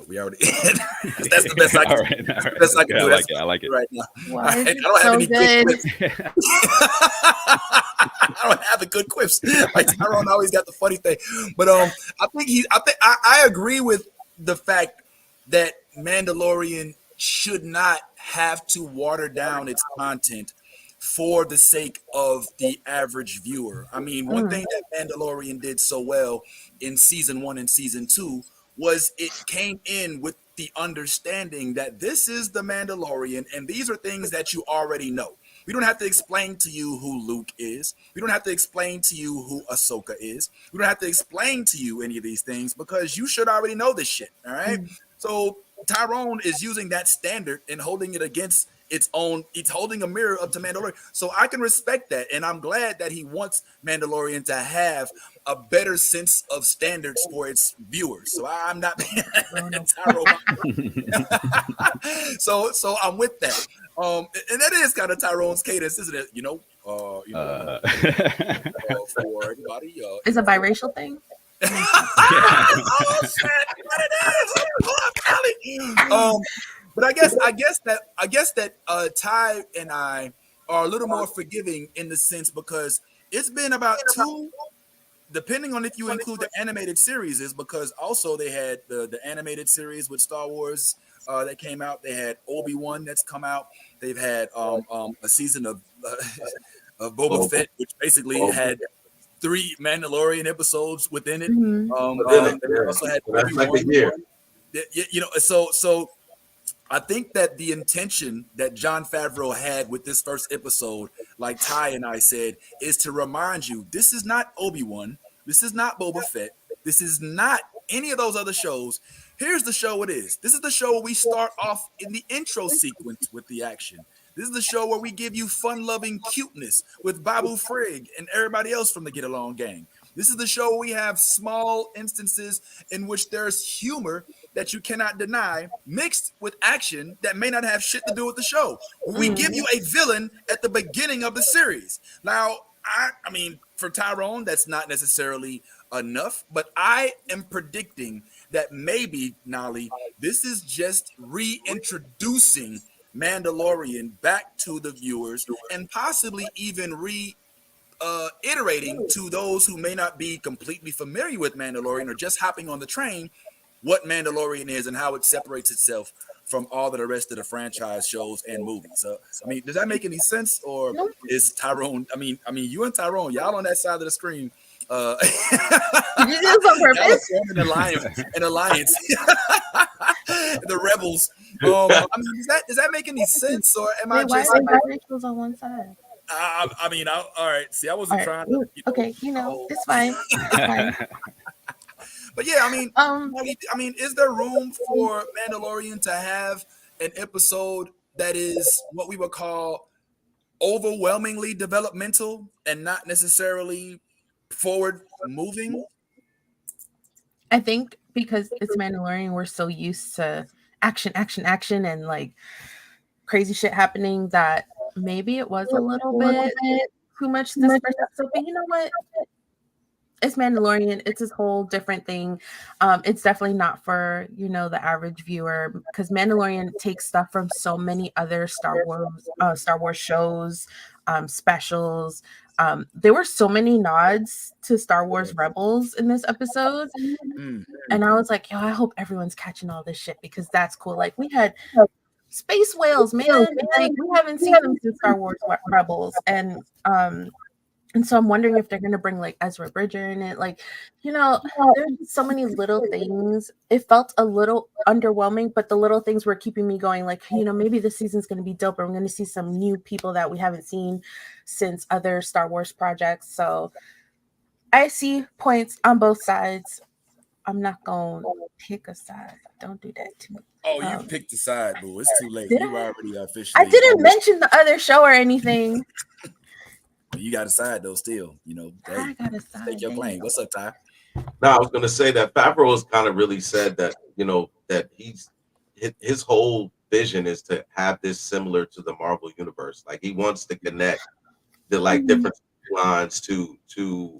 S1: We already. That's the best I can.
S5: All right. Best I can do. I like it
S1: right now.
S7: Why
S1: I don't have any
S7: good?
S1: good quips. I don't have the good quips. Like Tyrone always got the funny thing, but I agree with the fact that Mandalorian should not have to water down its content for the sake of the average viewer. I mean, one thing that Mandalorian did so well in season 1 and season 2 was it came in with the understanding that this is the Mandalorian and these are things that you already know. We don't have to explain to you who Luke is. We don't have to explain to you who Ahsoka is. We don't have to explain to you any of these things because you should already know this shit. All right. So Tyrone is using that standard and holding it against its own. It's holding a mirror up to Mandalorian. So I can respect that. And I'm glad that he wants Mandalorian to have a better sense of standards for its viewers. So I'm not Tyrone. So I'm with that. And that is kind of Tyrone's cadence, isn't it? For everybody.
S7: It's a biracial thing.
S1: Oh shit! What it is? But I guess that Ty and I are a little more forgiving in the sense because it's been about 2, depending on if you include the animated series, is because also they had the animated series with Star Wars that came out. They had Obi-Wan that's come out. They've had a season of Boba Fett, which basically had 3 Mandalorian episodes within it. They also had Obi-Wan. So I think that the intention that Jon Favreau had with this first episode, like Ty and I said, is to remind you, this is not Obi-Wan. This is not Boba Fett. This is not any of those other shows. Here's the show it is. This is the show where we start off in the intro sequence with the action. This is the show where we give you fun-loving cuteness with Babu Frigg and everybody else from the Get Along gang. This is the show where we have small instances in which there's humor that you cannot deny mixed with action that may not have shit to do with the show. We give you a villain at the beginning of the series. Now, I mean, for Tyrone, that's not necessarily enough, but I am predicting that maybe, Nolly, this is just reintroducing Mandalorian back to the viewers and possibly even iterating to those who may not be completely familiar with Mandalorian or just hopping on the train what Mandalorian is and how it separates itself from all of the rest of the franchise shows and movies. I mean, does that make any sense? Or is Tyrone, I mean, you and Tyrone, y'all on that side of the screen.
S7: Did you do this on purpose?
S1: An alliance. The rebels. I mean, does that make any sense? Or am I just
S7: biracials on one side?
S1: I mean, all right. See, I wasn't trying to.
S7: Okay, it's fine. It's fine.
S1: But yeah, I mean, is there room for Mandalorian to have an episode that is what we would call overwhelmingly developmental and not necessarily forward moving?
S7: I think because it's Mandalorian, we're so used to action, and like crazy shit happening that maybe it was a little bit too much this first episode. But you know what? it's Mandalorian. It's this whole different thing. It's definitely not for, you know, the average viewer, because Mandalorian takes stuff from so many other Star Wars shows, specials. There were so many nods to Star Wars Rebels in this episode. And I was like, yo, I hope everyone's catching all this shit, because that's cool. Like, we had space whales, man. Like, we haven't seen them since Star Wars Rebels. And so I'm wondering if they're gonna bring like Ezra Bridger in it. Like, you know, there's so many little things. It felt a little underwhelming, but the little things were keeping me going. Like, you know, maybe this season's gonna be dope, or I'm gonna see some new people that we haven't seen since other Star Wars projects. So I see points on both sides. I'm not gonna pick a side. Don't do that to me.
S1: Oh, you picked the side, boo. It's too late.
S7: Did
S1: You
S7: I?
S1: already officially.
S7: I didn't mention the other show or anything.
S1: You got a side though, still. You know, hey,
S7: I got a side.
S1: take your claim. What's up, Ty?
S6: No, I was going to say that Favreau has kind of really said that, you know, that his whole vision is to have this similar to the Marvel universe. Like, he wants to connect the like different lines to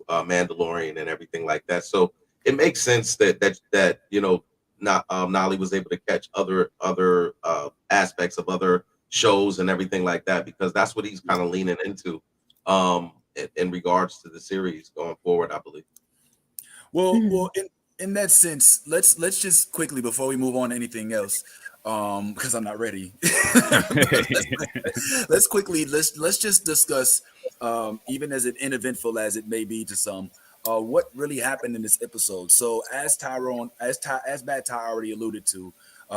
S6: Mandalorian and everything like that. So it makes sense that you know, Nolly was able to catch other aspects of other shows and everything like that, because that's what he's kind of leaning into in regards to the series going forward, I believe.
S1: Well, in that sense, let's just quickly, before we move on to anything else, because I'm not ready. let's just discuss, even as uneventful as it may be to some, what really happened in this episode. So as Bad Ty already alluded to,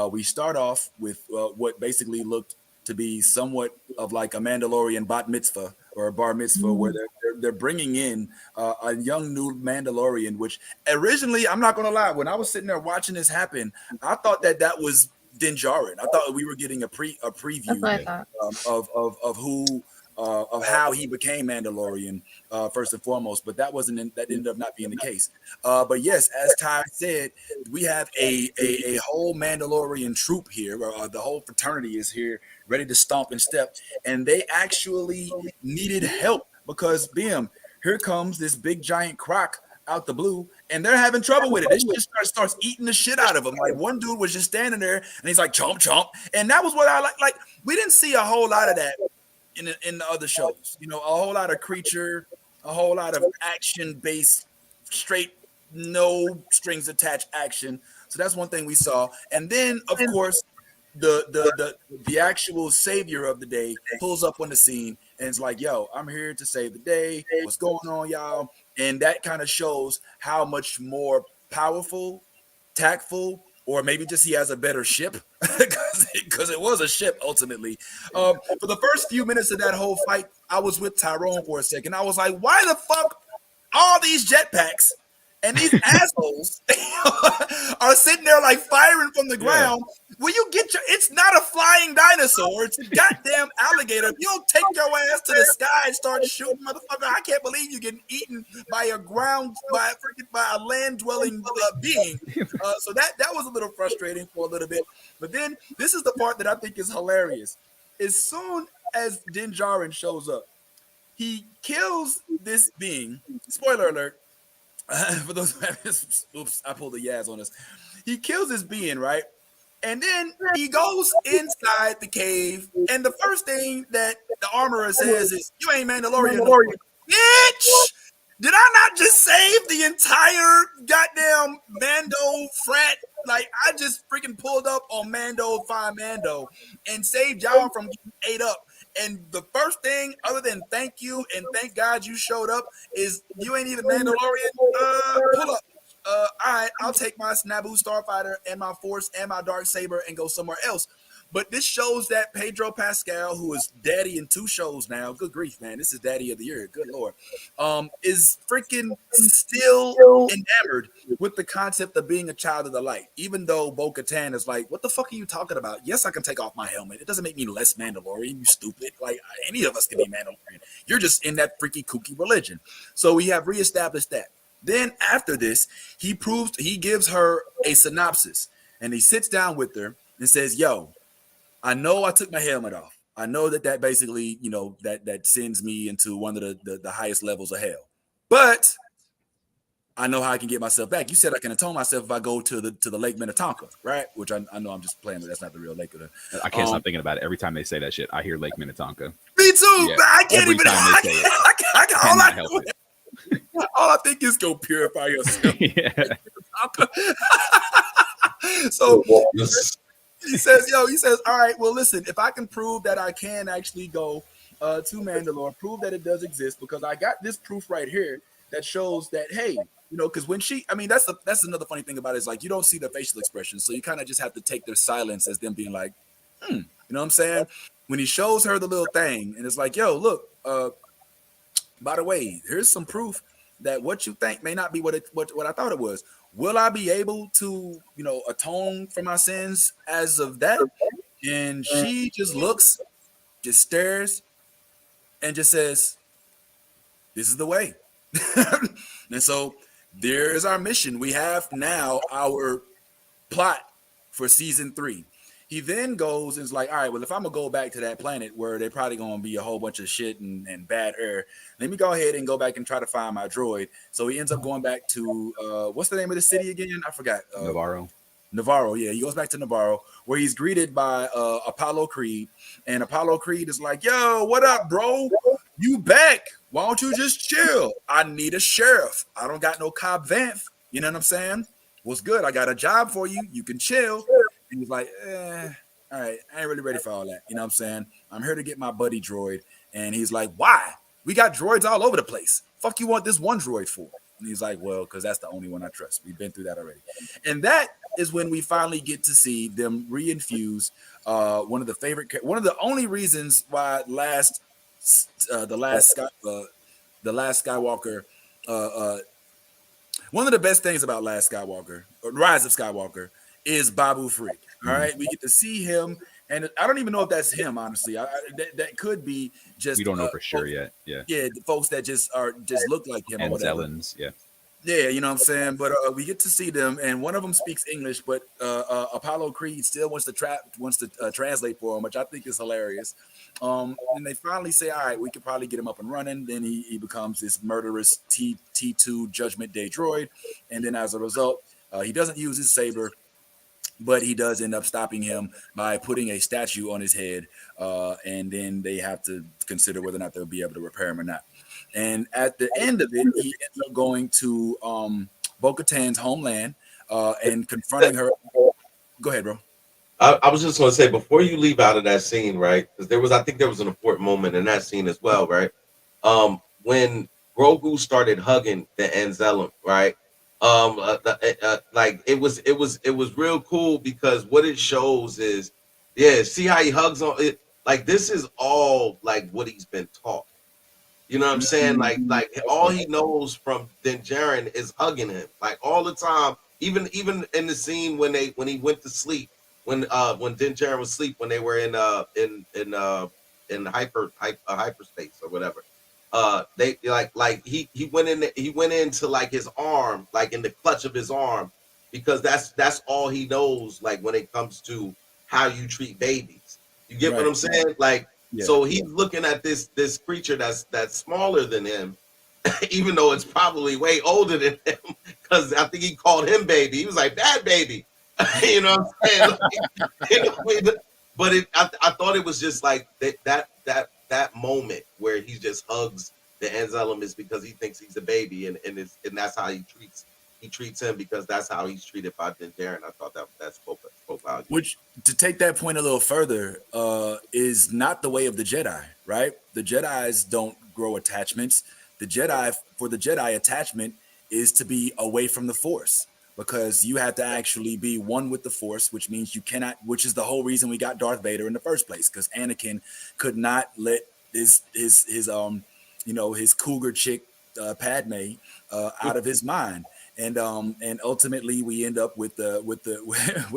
S1: we start off with what basically looked to be somewhat of like a Mandalorian bat mitzvah or a bar mitzvah, where they're bringing in a young new Mandalorian, which originally, I'm not gonna lie, when I was sitting there watching this happen, I thought that was Din Djarin. I thought we were getting a preview of who of how he became Mandalorian first and foremost, but that ended up not being the case. But yes, as Ty said, we have a whole Mandalorian troop here. The whole fraternity is here, ready to stomp and step, and they actually needed help because bam, here comes this big giant croc out the blue, and they're having trouble with it. It just starts eating the shit out of them. Like, one dude was just standing there, and he's like chomp chomp, and that was what I like. Like, we didn't see a whole lot of that in the other shows. You know, a whole lot of creature, a whole lot of action based, straight, no strings attached action. So that's one thing we saw, and then of course the actual savior of the day pulls up on the scene and it's like, yo, I'm here to save the day. What's going on, y'all? And that kind of shows how much more powerful, tactful, or maybe just he has a better ship because it was a ship ultimately. For the first few minutes of that whole fight, I was with Tyrone for a second. I was like, why the fuck all these jetpacks and these assholes are sitting there like firing from the ground? Will you get it's not a flying dinosaur, it's a goddamn alligator. If you don't take your ass to the sky and start shooting, motherfucker, I can't believe you're getting eaten by a land dwelling being. So that was a little frustrating for a little bit. But then this is the part that I think is hilarious. As soon as Din Djarin shows up, he kills this being. Spoiler alert. For those who haven't, oops, I pulled the Yaz on us. He kills this being, right? And then he goes inside the cave, and the first thing that the armorer says is, "You ain't Mandalorian, bitch! Did I not just save the entire goddamn Mando frat? Like, I just freaking pulled up on Mando, Find Mando, and saved y'all from getting ate up. And the first thing, other than thank you and thank God you showed up, is you ain't even Mandalorian. Pull up. All right, I'll take my Naboo Starfighter and my Force and my Darksaber and go somewhere else." But this shows that Pedro Pascal, who is daddy in 2 shows now, good grief, man, this is daddy of the year, good Lord, is freaking still enamored with the concept of being a child of the light. Even though Bo-Katan is like, what the fuck are you talking about? Yes, I can take off my helmet. It doesn't make me less Mandalorian, you stupid. Like, any of us can be Mandalorian. You're just in that freaky kooky religion. So we have reestablished that. Then after this, he gives her a synopsis, and he sits down with her and says, yo, I know I took my helmet off. I know that basically, you know, that sends me into one of the highest levels of hell. But I know how I can get myself back. You said I can atone myself if I go to the Lake Minnetonka, right? Which I know I'm just playing, but that's not the real lake.
S5: I can't stop thinking about it every time they say that shit. I hear Lake Minnetonka.
S1: Me too,
S5: Yeah,
S1: but I can't
S5: every
S1: even.
S5: time they say it. Cannot help it.
S1: All I think is go purify yourself.
S5: Yeah.
S1: So he says, all right, well, listen, if I can prove that I can actually go to Mandalore, prove that it does exist, because I got this proof right here that shows that, hey, because when that's another funny thing about it is like you don't see the facial expressions, so you kind of just have to take their silence as them being like, you know what I'm saying? When he shows her the little thing, and it's like, yo, look, by the way, here's some proof that what you think may not be what I thought it was. Will I be able to, atone for my sins as of that? And she just looks, just stares, and just says, this is the way. And so there's our mission. We have now our plot for season 3. He then goes and is like, all right, well, if I'm going to go back to that planet where they're probably going to be a whole bunch of shit and bad air, let me go ahead and go back and try to find my droid. So he ends up going back to, what's the name of the city again? I forgot. Navarro, yeah. He goes back to Navarro, where he's greeted by Apollo Creed. And Apollo Creed is like, yo, what up, bro? You back. Why don't you just chill? I need a sheriff. I don't got no Cobb Vanth. You know what I'm saying? What's good? I got a job for you. You can chill. And he's like, all right, I ain't really ready for all that. You know what I'm saying? I'm here to get my buddy droid. And he's like, why? We got droids all over the place. Fuck you want this one droid for? And he's like, well, because that's the only one I trust. We've been through that already. And that is when we finally get to see them reinfuse one of the only reasons why the last Skywalker, one of the best things about Last Skywalker, or Rise of Skywalker, is Babu Frick. All right, we get to see him, and I don't even know if that's him. Honestly, that could be just
S5: we don't know for sure yet. Yeah,
S1: the folks that just look like him.
S5: And
S1: or whatever.
S5: Zellens, yeah.
S1: Yeah, you know what I'm saying? But we get to see them, and one of them speaks English, but Apollo Creed still wants to translate for him, which I think is hilarious. And they finally say, all right, we could probably get him up and running. Then he becomes this murderous T2 Judgment Day droid. And then as a result, he doesn't use his saber, but he does end up stopping him by putting a statue on his head. And then they have to consider whether or not they'll be able to repair him or not. And at the end of it, he ends up going to Bo-Katan's homeland and confronting her. Go ahead, bro.
S6: I was just going to say, before you leave out of that scene, right? Because I think there was an important moment in that scene as well, right? When Grogu started hugging the Anzelm, right? Like it was real cool, because what it shows is, see how he hugs on it. Like, this is all like what he's been taught. You know what I'm saying? Like all he knows from Din Djarin is hugging him, like all the time. Even in the scene when he went to sleep, when Din Djarin was asleep, when they were in hyperspace or whatever. They he went into like his arm, like in the clutch of his arm, because that's all he knows. Like when it comes to how you treat babies, you get what I'm saying? Like. Yeah. So he's looking at this creature that's smaller than him, even though it's probably way older than him, because I think he called him baby. He was like, "Bad baby," you know what I'm saying? Like, but I thought it was just like that moment where he just hugs the Anzelm is because he thinks he's a baby, and that's how he treats him, because that's how he's treated by Din Djarin. I thought that spoke volumes.
S1: Which, to take that point a little further, is not the way of the Jedi, right? The Jedis don't grow attachments. For the Jedi, attachment is to be away from the Force, because you have to actually be one with the Force, which means you cannot, which is the whole reason we got Darth Vader in the first place, because Anakin could not let his cougar chick Padme out of his mind. And ultimately we end up with the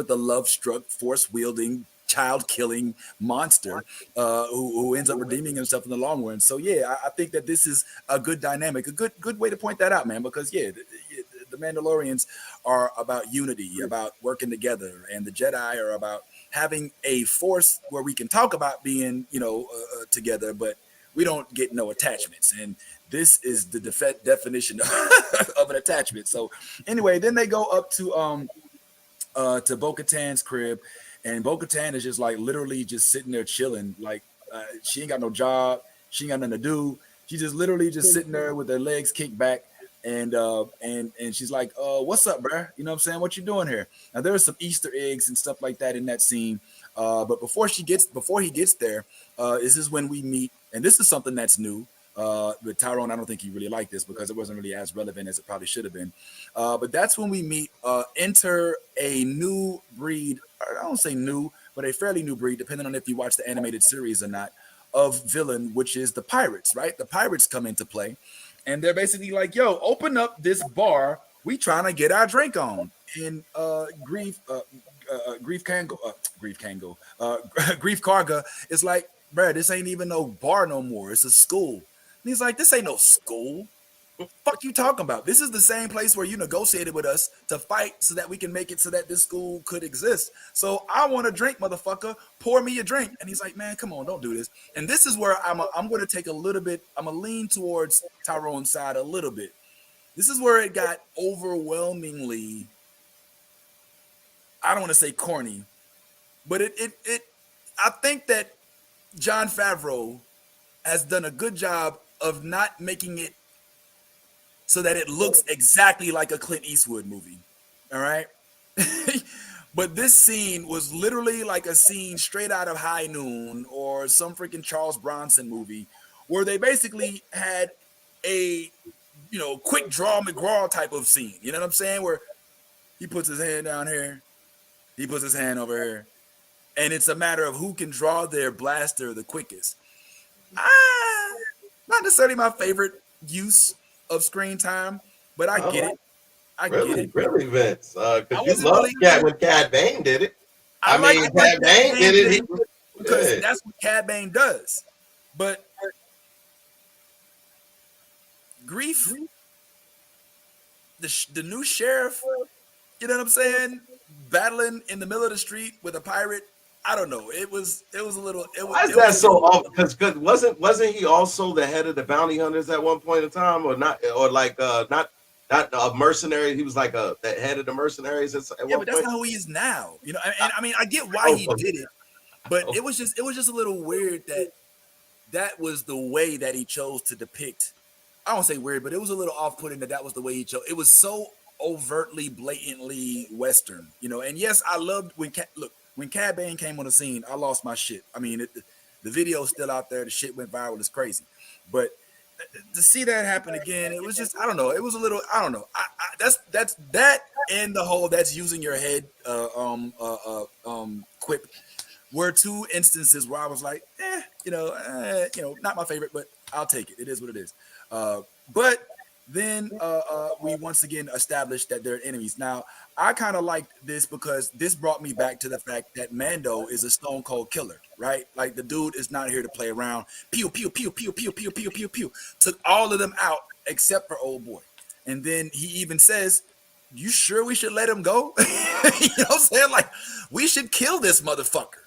S1: love-struck, force-wielding, child-killing monster who ends up redeeming himself in the long run. So yeah, I think that this is a good dynamic, a good way to point that out, man. Because the Mandalorians are about unity, about working together, and the Jedi are about having a force where we can talk about being together, but we don't get no attachments, and this is the definition of an attachment. So anyway, then they go up to Bo-Katan's crib, and Bo-Katan is just like literally just sitting there chilling. Like she ain't got no job, she ain't got nothing to do. She's just literally just sitting there with her legs kicked back, and she's like, "What's up, bruh? You know what I'm saying? What you doing here?" Now there are some Easter eggs and stuff like that in that scene. But before he gets there, this is when we meet, and this is something that's new. With Tyrone, I don't think he really liked this because it wasn't really as relevant as it probably should have been. But that's when we meet, enter a new breed. I don't say new, but a fairly new breed, depending on if you watch the animated series or not, of villain, which is the pirates, right? The pirates come into play, and they're basically like, "Yo, open up this bar. We trying to get our drink on." And Grief Kango, Grief Karga is like, "Bruh, this ain't even no bar no more. It's a school." And he's like, "This ain't no school. Fuck you talking about? This is the same place where you negotiated with us to fight so that we can make it so that this school could exist. So I want a drink, motherfucker. Pour me a drink." And he's like, "Man, come on, don't do this." And this is where I'm going to take a little bit. I'm going to lean towards Tyrone's side a little bit. This is where it got overwhelmingly, I don't want to say corny, but I think that Jon Favreau has done a good job of not making it so that it looks exactly like a Clint Eastwood movie. All right. But this scene was literally like a scene straight out of High Noon or some freaking Charles Bronson movie where they basically had a, quick draw McGraw type of scene. You know what I'm saying? Where he puts his hand down here, he puts his hand over here, and it's a matter of who can draw their blaster the quickest. Not necessarily my favorite use of screen time, but I get it. I get it.
S6: Really, Vince. Because you love Cat when Cad Bane did it. I mean, Cad Bane did it
S1: because that's what Cad Bane does. But Grief, the new sheriff, you know what I'm saying, battling in the middle of the street with a pirate. I don't know. It was a little.
S6: Why is that so off? Because wasn't he also the head of the bounty hunters at one point in time, or not, or like not a mercenary? He was like the head of the mercenaries at one
S1: but that's
S6: point.
S1: not who he is now. And I mean, I get why he did it, but it was just a little weird that was the way that he chose to depict. I don't say weird, but it was a little off-putting that was the way he chose. It was so overtly, blatantly Western, And yes, I loved when Cad Bane came on the scene, I lost my shit. I mean, the video's still out there. The shit went viral. It's crazy. But to see that happen again, it was just, I don't know. It was a little, I don't know. That's that and the whole that's using your head quip were two instances where I was like, not my favorite, but I'll take it. It is what it is. But then we once again established that they're enemies. Now, I kind of liked this because this brought me back to the fact that Mando is a stone cold killer, right? Like the dude is not here to play around. Pew, pew, pew, pew, pew, pew, pew, pew, pew. Took all of them out except for old boy. And then he even says, "You sure we should let him go?" You know what I'm saying? Like, we should kill this motherfucker,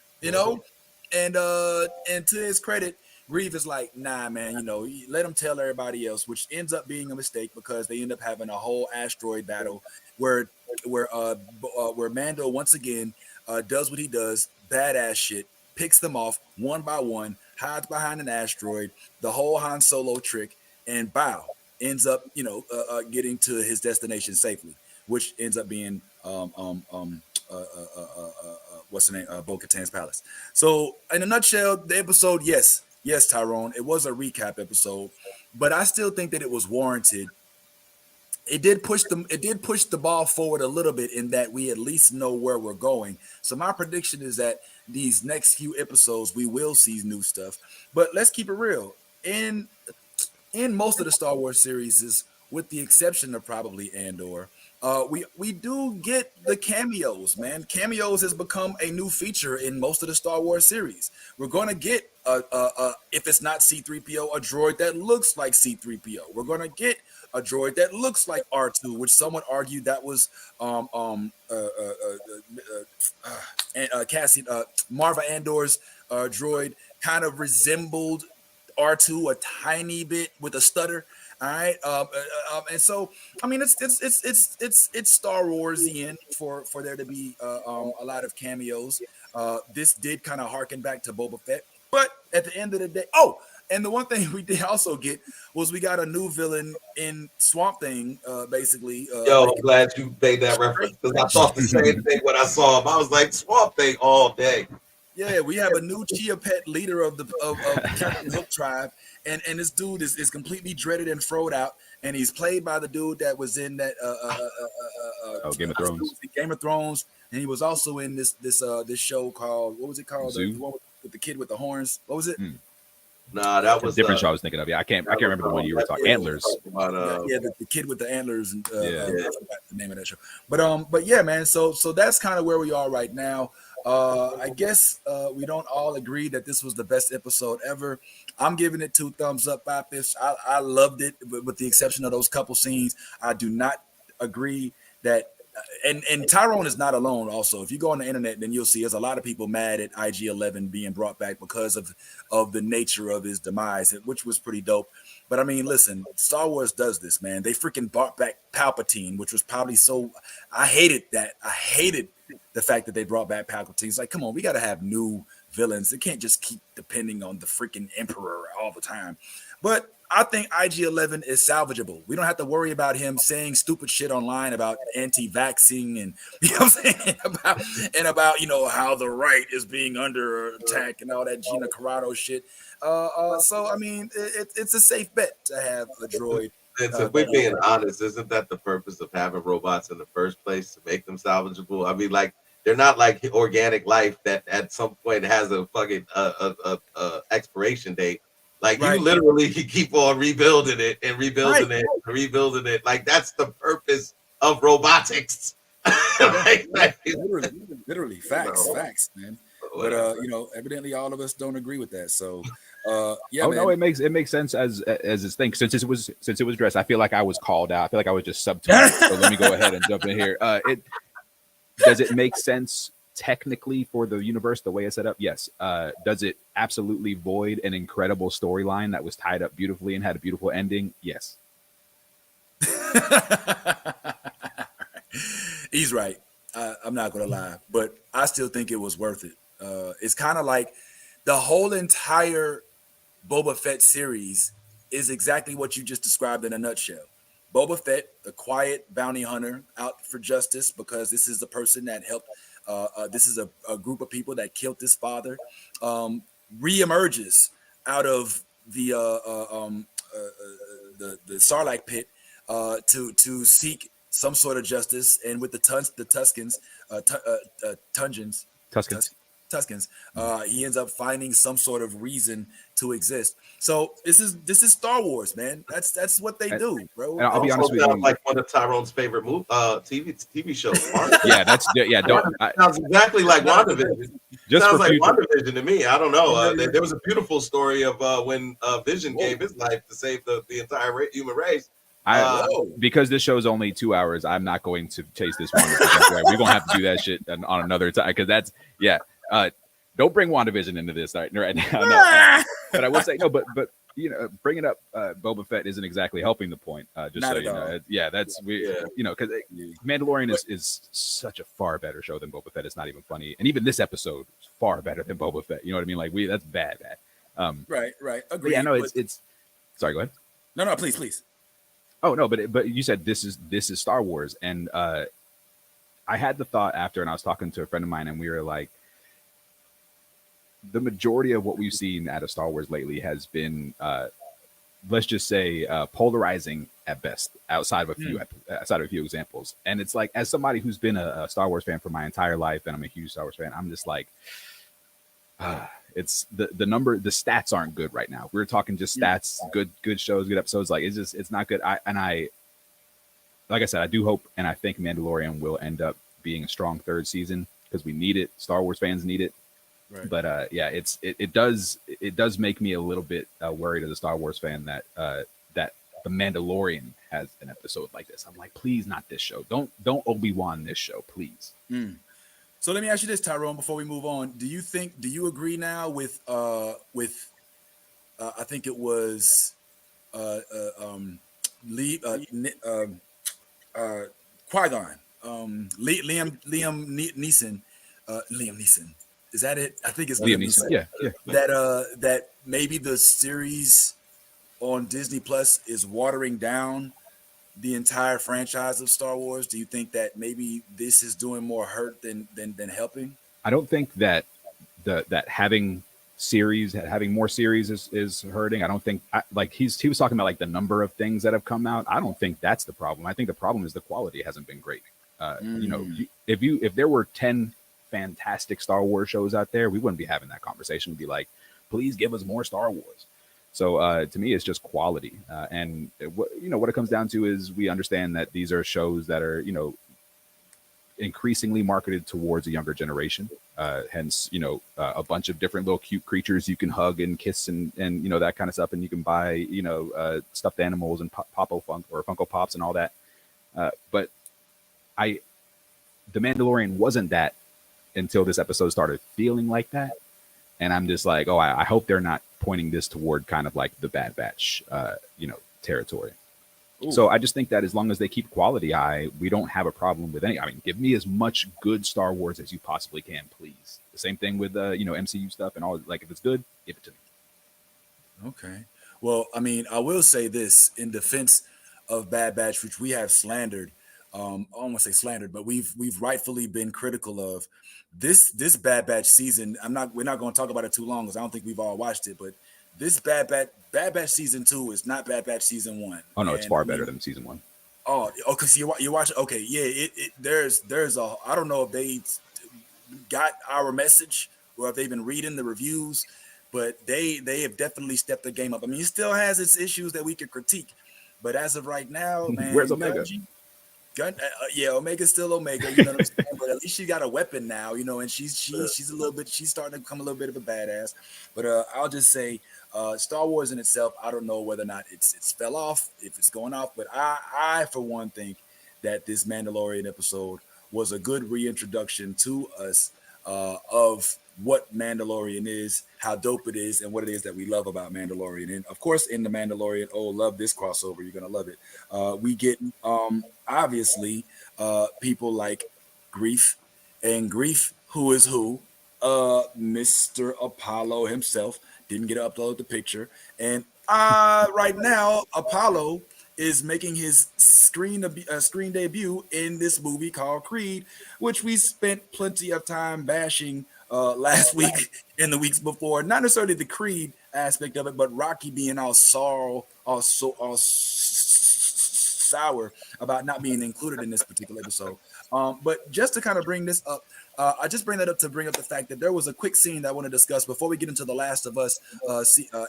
S1: And to his credit, Grief is like, "Nah, man, let him tell everybody else," which ends up being a mistake because they end up having a whole asteroid battle where Mando once again does what he does, badass shit, picks them off one by one, hides behind an asteroid, the whole Han Solo trick, and bow, ends up getting to his destination safely, which ends up being what's the name? Bo-Katan's palace. So in a nutshell, the episode, yes, Tyrone, it was a recap episode, but I still think that it was warranted. It did push the ball forward a little bit in that we at least know where we're going. So my prediction is that these next few episodes we will see new stuff. But let's keep it real. In most of the Star Wars series, with the exception of probably Andor, we do get the cameos, man. Cameos has become a new feature in most of the Star Wars series. We're going to get, if it's not C-3PO, a droid that looks like C-3PO. We're going to get a droid that looks like R2, which someone argued that was Marva Andor's droid kind of resembled R2 a tiny bit with a stutter. All right, and so I mean it's Star Warsian for there to be a lot of cameos. This did kind of harken back to Boba Fett, but at the end of the day, and the one thing we did also get was we got a new villain in Swamp Thing, basically.
S6: Yo, I'm glad you made that reference because I thought the same thing when I saw him. I was like, Swamp Thing all day.
S1: Yeah, we have a new Chia Pet leader of the Captain Hook tribe, and this dude is completely dreaded and froed out, and he's played by the dude that was in that
S5: Game of Thrones.
S1: Game of Thrones, and he was also in this show called, what was it called? The one with the kid with the horns. What was it?
S6: Nah, that was
S5: a different show I was thinking of. Yeah, I can't remember the one you were talking. Antlers.
S1: The kid with the antlers. And, I forgot the name of that show. But yeah, man. So that's kind of where we are right now. I guess we don't all agree that this was the best episode ever. I'm giving it 2 thumbs up, 5 fifths. I loved it, with the exception of those couple scenes. I do not agree that. And Tyrone is not alone. Also, if you go on the internet, then you'll see there's a lot of people mad at IG-11 being brought back because of the nature of his demise, which was pretty dope. But I mean, listen, Star Wars does this, man. They freaking brought back Palpatine, which was probably so. I hated that. I hated the fact that they brought back Palpatine. It's like, come on, we got to have new villains. It can't just keep depending on the freaking Emperor all the time. But I think IG-11 is salvageable. We don't have to worry about him saying stupid shit online about anti-vaxxing and I'm saying about how the right is being under attack and all that Gina Carano shit. So I mean, it's a safe bet to have a droid.
S6: If we're being honest, isn't that the purpose of having robots in the first place, to make them salvageable? I mean, like, they're not like organic life that at some point has a fucking expiration date. Like, you literally keep on rebuilding it and rebuilding it and rebuilding it. Like, that's the purpose of robotics.
S1: Literally, facts, man. But evidently all of us don't agree with that. So man.
S5: No, it makes sense as this thing. Since it was dressed, I feel like I was called out. I feel like I was just subtitled. So let me go ahead and jump in here. Does it make sense technically for the universe the way it's set up? Yes. Does it absolutely void an incredible storyline that was tied up beautifully and had a beautiful ending? Yes.
S1: He's right. I'm not gonna lie, but I still think it was worth it. It's kind of like the whole entire Boba Fett series is exactly what you just described in a nutshell. Boba Fett, the quiet bounty hunter out for justice, because this is the person that helped. This is a group of people that killed his father. Reemerges out of the Sarlacc pit to seek some sort of justice, and with the Tuskens, he ends up finding some sort of reason to exist. So this is Star Wars, man. That's what they do, bro.
S5: And I'll be honest with you,
S6: like one of Tyrone's favorite TV shows.
S5: Sounds
S6: exactly like WandaVision. Sounds like WandaVision to me. I don't know. There was a beautiful story of when Vision gave his life to save the entire human race.
S5: Because this show is only 2 hours, I'm not going to chase this one. We're gonna have to do that shit on another time, because don't bring WandaVision into this right now. No. But I will say no. But bringing up Boba Fett isn't exactly helping the point. Just not so you know, because Mandalorian is such a far better show than Boba Fett. It's not even funny, and even this episode is far better than Boba Fett. You know what I mean? Like that's bad.
S1: Right. Agreed.
S5: Yeah, no, it's. Sorry, go ahead.
S1: No, please.
S5: Oh no, but you said this is Star Wars, and I had the thought after, and I was talking to a friend of mine, and we were like, the majority of what we've seen out of Star Wars lately has been, let's just say, polarizing at best. Outside of a few examples, and it's like, as somebody who's been a Star Wars fan for my entire life, and I'm a huge Star Wars fan, I'm just like, it's the stats aren't good right now. We're talking just stats, good shows, good episodes. Like it's not good. I like I said, I do hope and I think Mandalorian will end up being a strong third season, because we need it. Star Wars fans need it. Right. But it does make me a little bit worried as a Star Wars fan that the Mandalorian has an episode like this. I'm like, please, not this show. Don't Obi-Wan this show, please.
S1: So let me ask you this, Tyrone, before we move on. Do you agree now with I think it was Lee, Qui-Gon, Neeson, Liam Neeson. Is that it? I think it's
S5: Liam
S1: Liam
S5: Neeson.
S1: Neeson.
S5: Yeah.
S1: That maybe the series on Disney Plus is watering down the entire franchise of Star Wars. Do you think that maybe this is doing more hurt than helping?
S5: I don't think that that having more series is hurting. I don't think like he was talking about like the number of things that have come out. I don't think that's the problem. I think the problem is the quality hasn't been great. You know, if there were 10 fantastic Star Wars shows out there, we wouldn't be having that conversation. We'd be like, please give us more Star Wars. So to me, it's just quality. And what it comes down to is we understand that these are shows that are, increasingly marketed towards a younger generation. Hence, a bunch of different little cute creatures you can hug and kiss and that kind of stuff. And you can buy, stuffed animals and Funko Pops and all that. But The Mandalorian wasn't that until this episode started feeling like that. And I'm just like, oh, I hope they're not pointing this toward kind of like the Bad Batch, territory. Ooh. So I just think that as long as they keep quality high, we don't have a problem with any. I mean, give me as much good Star Wars as you possibly can, please. The same thing with MCU stuff and all. Like, if it's good, give it to me.
S1: Okay. Well, I mean, I will say this in defense of Bad Batch, which we have slandered. I don't want to say slandered, but we've rightfully been critical of this Bad Batch season. We're not going to talk about it too long because I don't think we've all watched it, but this Bad Batch season 2 is not Bad Batch season 1.
S5: Oh no, it's far better than season 1.
S1: Oh, because you watch. Okay, yeah. There's a. I don't know if they got our message or if they've been reading the reviews, but they have definitely stepped the game up. I mean, it still has its issues that we could critique, but as of right now, man,
S5: where's Omega?
S1: Omega's still Omega, you know what I'm saying? But at least she got a weapon now, and she's a little bit, she's starting to become a little bit of a badass. But I'll just say, Star Wars in itself, I don't know whether or not it's fell off, if it's going off, but I for one think that this Mandalorian episode was a good reintroduction to us of what Mandalorian is, how dope it is, and what it is that we love about Mandalorian. And of course, in the Mandalorian, love this crossover, you're gonna love it. We get obviously people like Grief, and Grief, who is who, Mr. Apollo himself. Didn't get to upload the picture, and right now Apollo is making his screen debut in this movie called Creed, which we spent plenty of time bashing last week and the weeks before. Not necessarily the Creed aspect of it, but Rocky being all sour about not being included in this particular episode. But just to kind of bring this up, I just bring that up to bring up the fact that there was a quick scene that I want to discuss before we get into The Last of Us,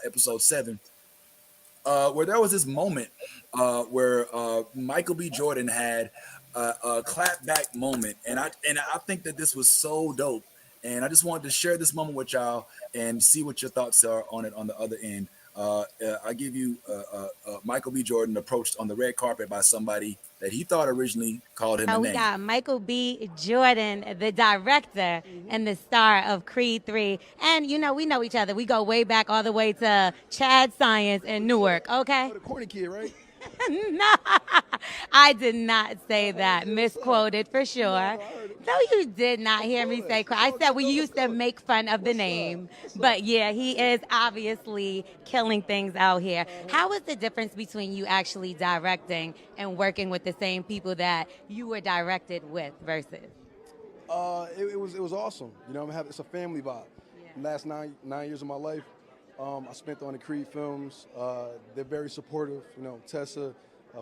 S1: episode 7. Where there was this moment where Michael B. Jordan had a clap back moment, and I think that this was so dope, and I just wanted to share this moment with y'all and see what your thoughts are on it on the other end. I give you Michael B. Jordan approached on the red carpet by somebody that he thought originally called him a name.
S4: We got Michael B. Jordan, the director and the star of Creed 3. And, we know each other. We go way back all the way to Chad Science in Newark, okay?
S8: The corny kid, right?
S4: No, I did not say that. Misquoted for sure. No, you did not hear me say. I said we used to make fun of the name. But yeah, he is obviously killing things out here. How is the difference between you actually directing and working with the same people that you were directed with versus?
S8: It was awesome. It's a family vibe. Yeah. Last nine years of my life, I spent on the Creed films. They're very supportive. Tessa,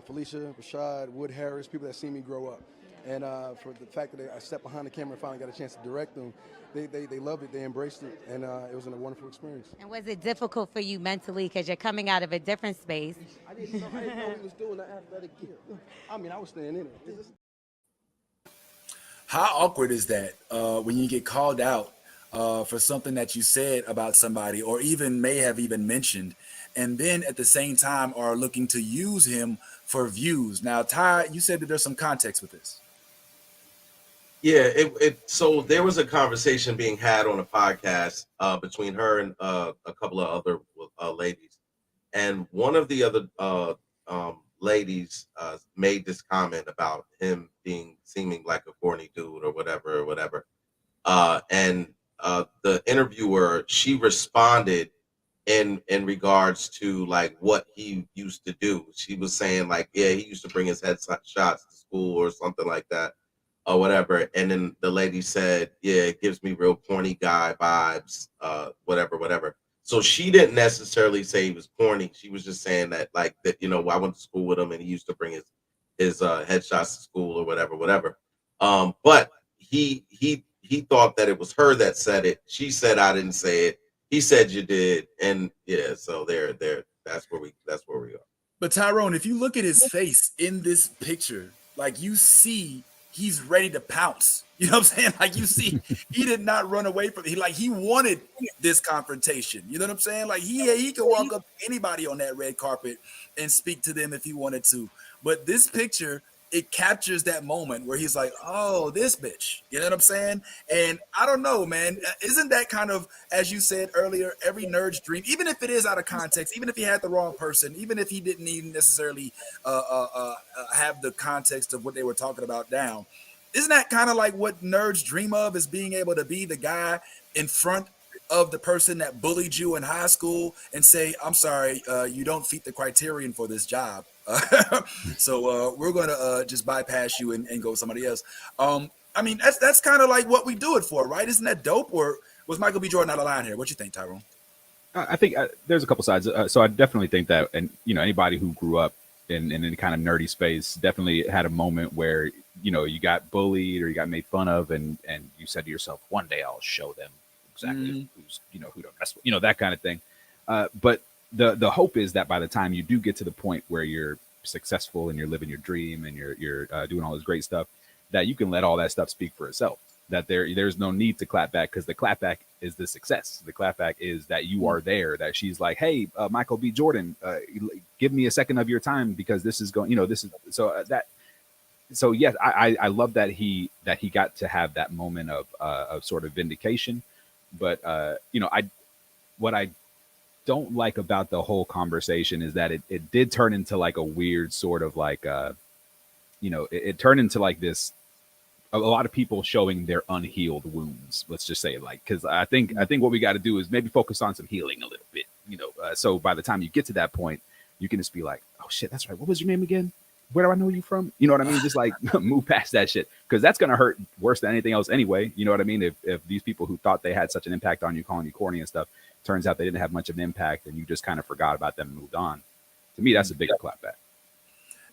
S8: Felicia, Rashad, Wood Harris, people that see me grow up. And for the fact that I stepped behind the camera and finally got a chance to direct them, they loved it, they embraced it, and it was a wonderful experience.
S4: And was it difficult for you mentally because you're coming out of a different space?
S8: I didn't know he was doing that athletic gear. I mean, I was staying in it.
S1: How awkward is that when you get called out for something that you said about somebody or even may have even mentioned, and then at the same time are looking to use him for views? Now, Ty, you said that there's some context with this.
S6: Yeah, so there was a conversation being had on a podcast between her and a couple of other ladies, and one of the other ladies made this comment about him seeming like a corny dude or whatever or whatever. And the interviewer, she responded in regards to like what he used to do. She was saying like, yeah, he used to bring his shots to school or something like that or whatever. And then the lady said, yeah, it gives me real corny guy vibes, whatever, whatever. So she didn't necessarily say he was corny. She was just saying that like that, you know, I went to school with him and he used to bring his headshots to school or whatever, whatever. But he thought that it was her that said it. She said I didn't say it. He said you did, and yeah. So there. That's where we are.
S1: But Tyrone, if you look at his face in this picture, like you see, he's ready to pounce. You know what I'm saying? Like you see, he did not run away from it. He wanted this confrontation. You know what I'm saying? Like he could walk up to anybody on that red carpet and speak to them if he wanted to. But this picture, it captures that moment where he's like, oh, this bitch. You know what I'm saying? And I don't know, man. Isn't that kind of, as you said earlier, every nerd's dream, even if it is out of context, even if he had the wrong person, even if he didn't even necessarily have the context of what they were talking about down, isn't that kind of like what nerds dream of, is being able to be the guy in front of the person that bullied you in high school and say, I'm sorry, you don't fit the criterion for this job. So we're going to just bypass you and go with somebody else. I mean, that's kind of like what we do it for, right? Isn't that dope? Or was Michael B. Jordan out of line here? What you think, Tyrone?
S5: I think there's a couple sides. So I definitely think that, and you know, anybody who grew up in any kind of nerdy space definitely had a moment where, you know, you got bullied or you got made fun of, and you said to yourself, one day I'll show them exactly who's, you know, who don't mess with, you know, that kind of thing. But the hope is that by the time you do get to the point where you're successful and you're living your dream and you're doing all this great stuff, that you can let all that stuff speak for itself. That there's no need to clap back, because the clap back is the success. The clap back is that you are there. That she's like, hey, Michael B. Jordan, give me a second of your time because this is going. You know, this is so that. So yes, I love that he got to have that moment of sort of vindication. But you know, what I don't like about the whole conversation is that it did turn into like a weird sort of like you know, it turned into like this, a lot of people showing their unhealed wounds. Let's just say it, like, because I think what we got to do is maybe focus on some healing a little bit, you know. So by the time you get to that point, you can just be like, oh shit, that's right. What was your name again? Where do I know you from? You know what I mean? Just like move past that shit, because that's gonna hurt worse than anything else anyway. You know what I mean? If these people who thought they had such an impact on you, calling you corny and stuff, turns out they didn't have much of an impact, and you just kind of forgot about them and moved on. To me, that's a bigger clapback.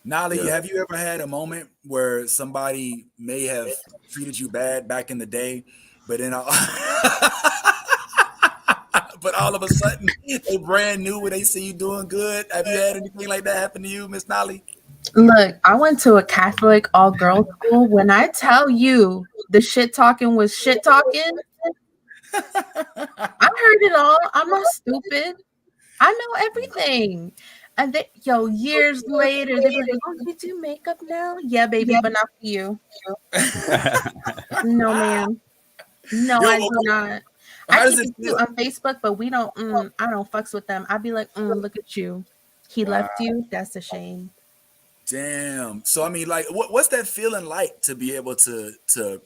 S1: Nolly, have you ever had a moment where somebody may have treated you bad back in the day, but then but all of a sudden they brand new when they see you doing good? Have you had anything like that happen to you, Miss Nolly?
S7: Look, I went to a Catholic all-girls school. When I tell you the shit talking was shit talking, I heard it all. I'm not stupid. I know everything. And they, years later, they were like, oh, you do makeup now? Yeah, baby, but not for you. No, ma'am. No, I do not. I keep it cute on Facebook, but we don't, I don't fucks with them. I'd be like, look at you. He left you? That's a shame.
S1: Damn. So, I mean, like, what's that feeling like to be able to
S7: Yo,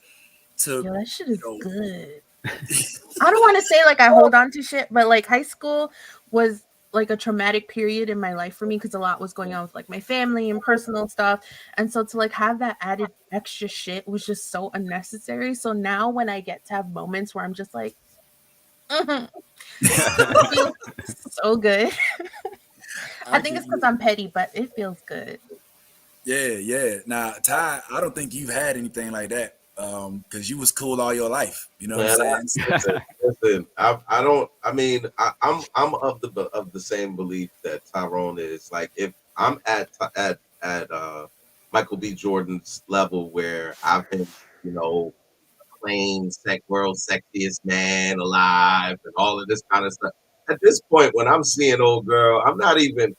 S7: that shit is good. I don't want to say like I hold on to shit, but like high school was like a traumatic period in my life for me because a lot was going on with like my family and personal stuff. And so to like have that added extra shit was just so unnecessary. So now when I get to have moments where I'm just like, it feels so good. I think it's because I'm petty, but it feels good.
S1: Yeah. Now, Ty, I don't think you've had anything like that. Because you was cool all your life, you know what I'm saying?
S6: Listen, I'm of the same belief that Tyrone is. Like, if I'm at Michael B. Jordan's level where I've been, you know, playing world's sexiest man alive and all of this kind of stuff. At this point, when I'm seeing old girl, I'm not even.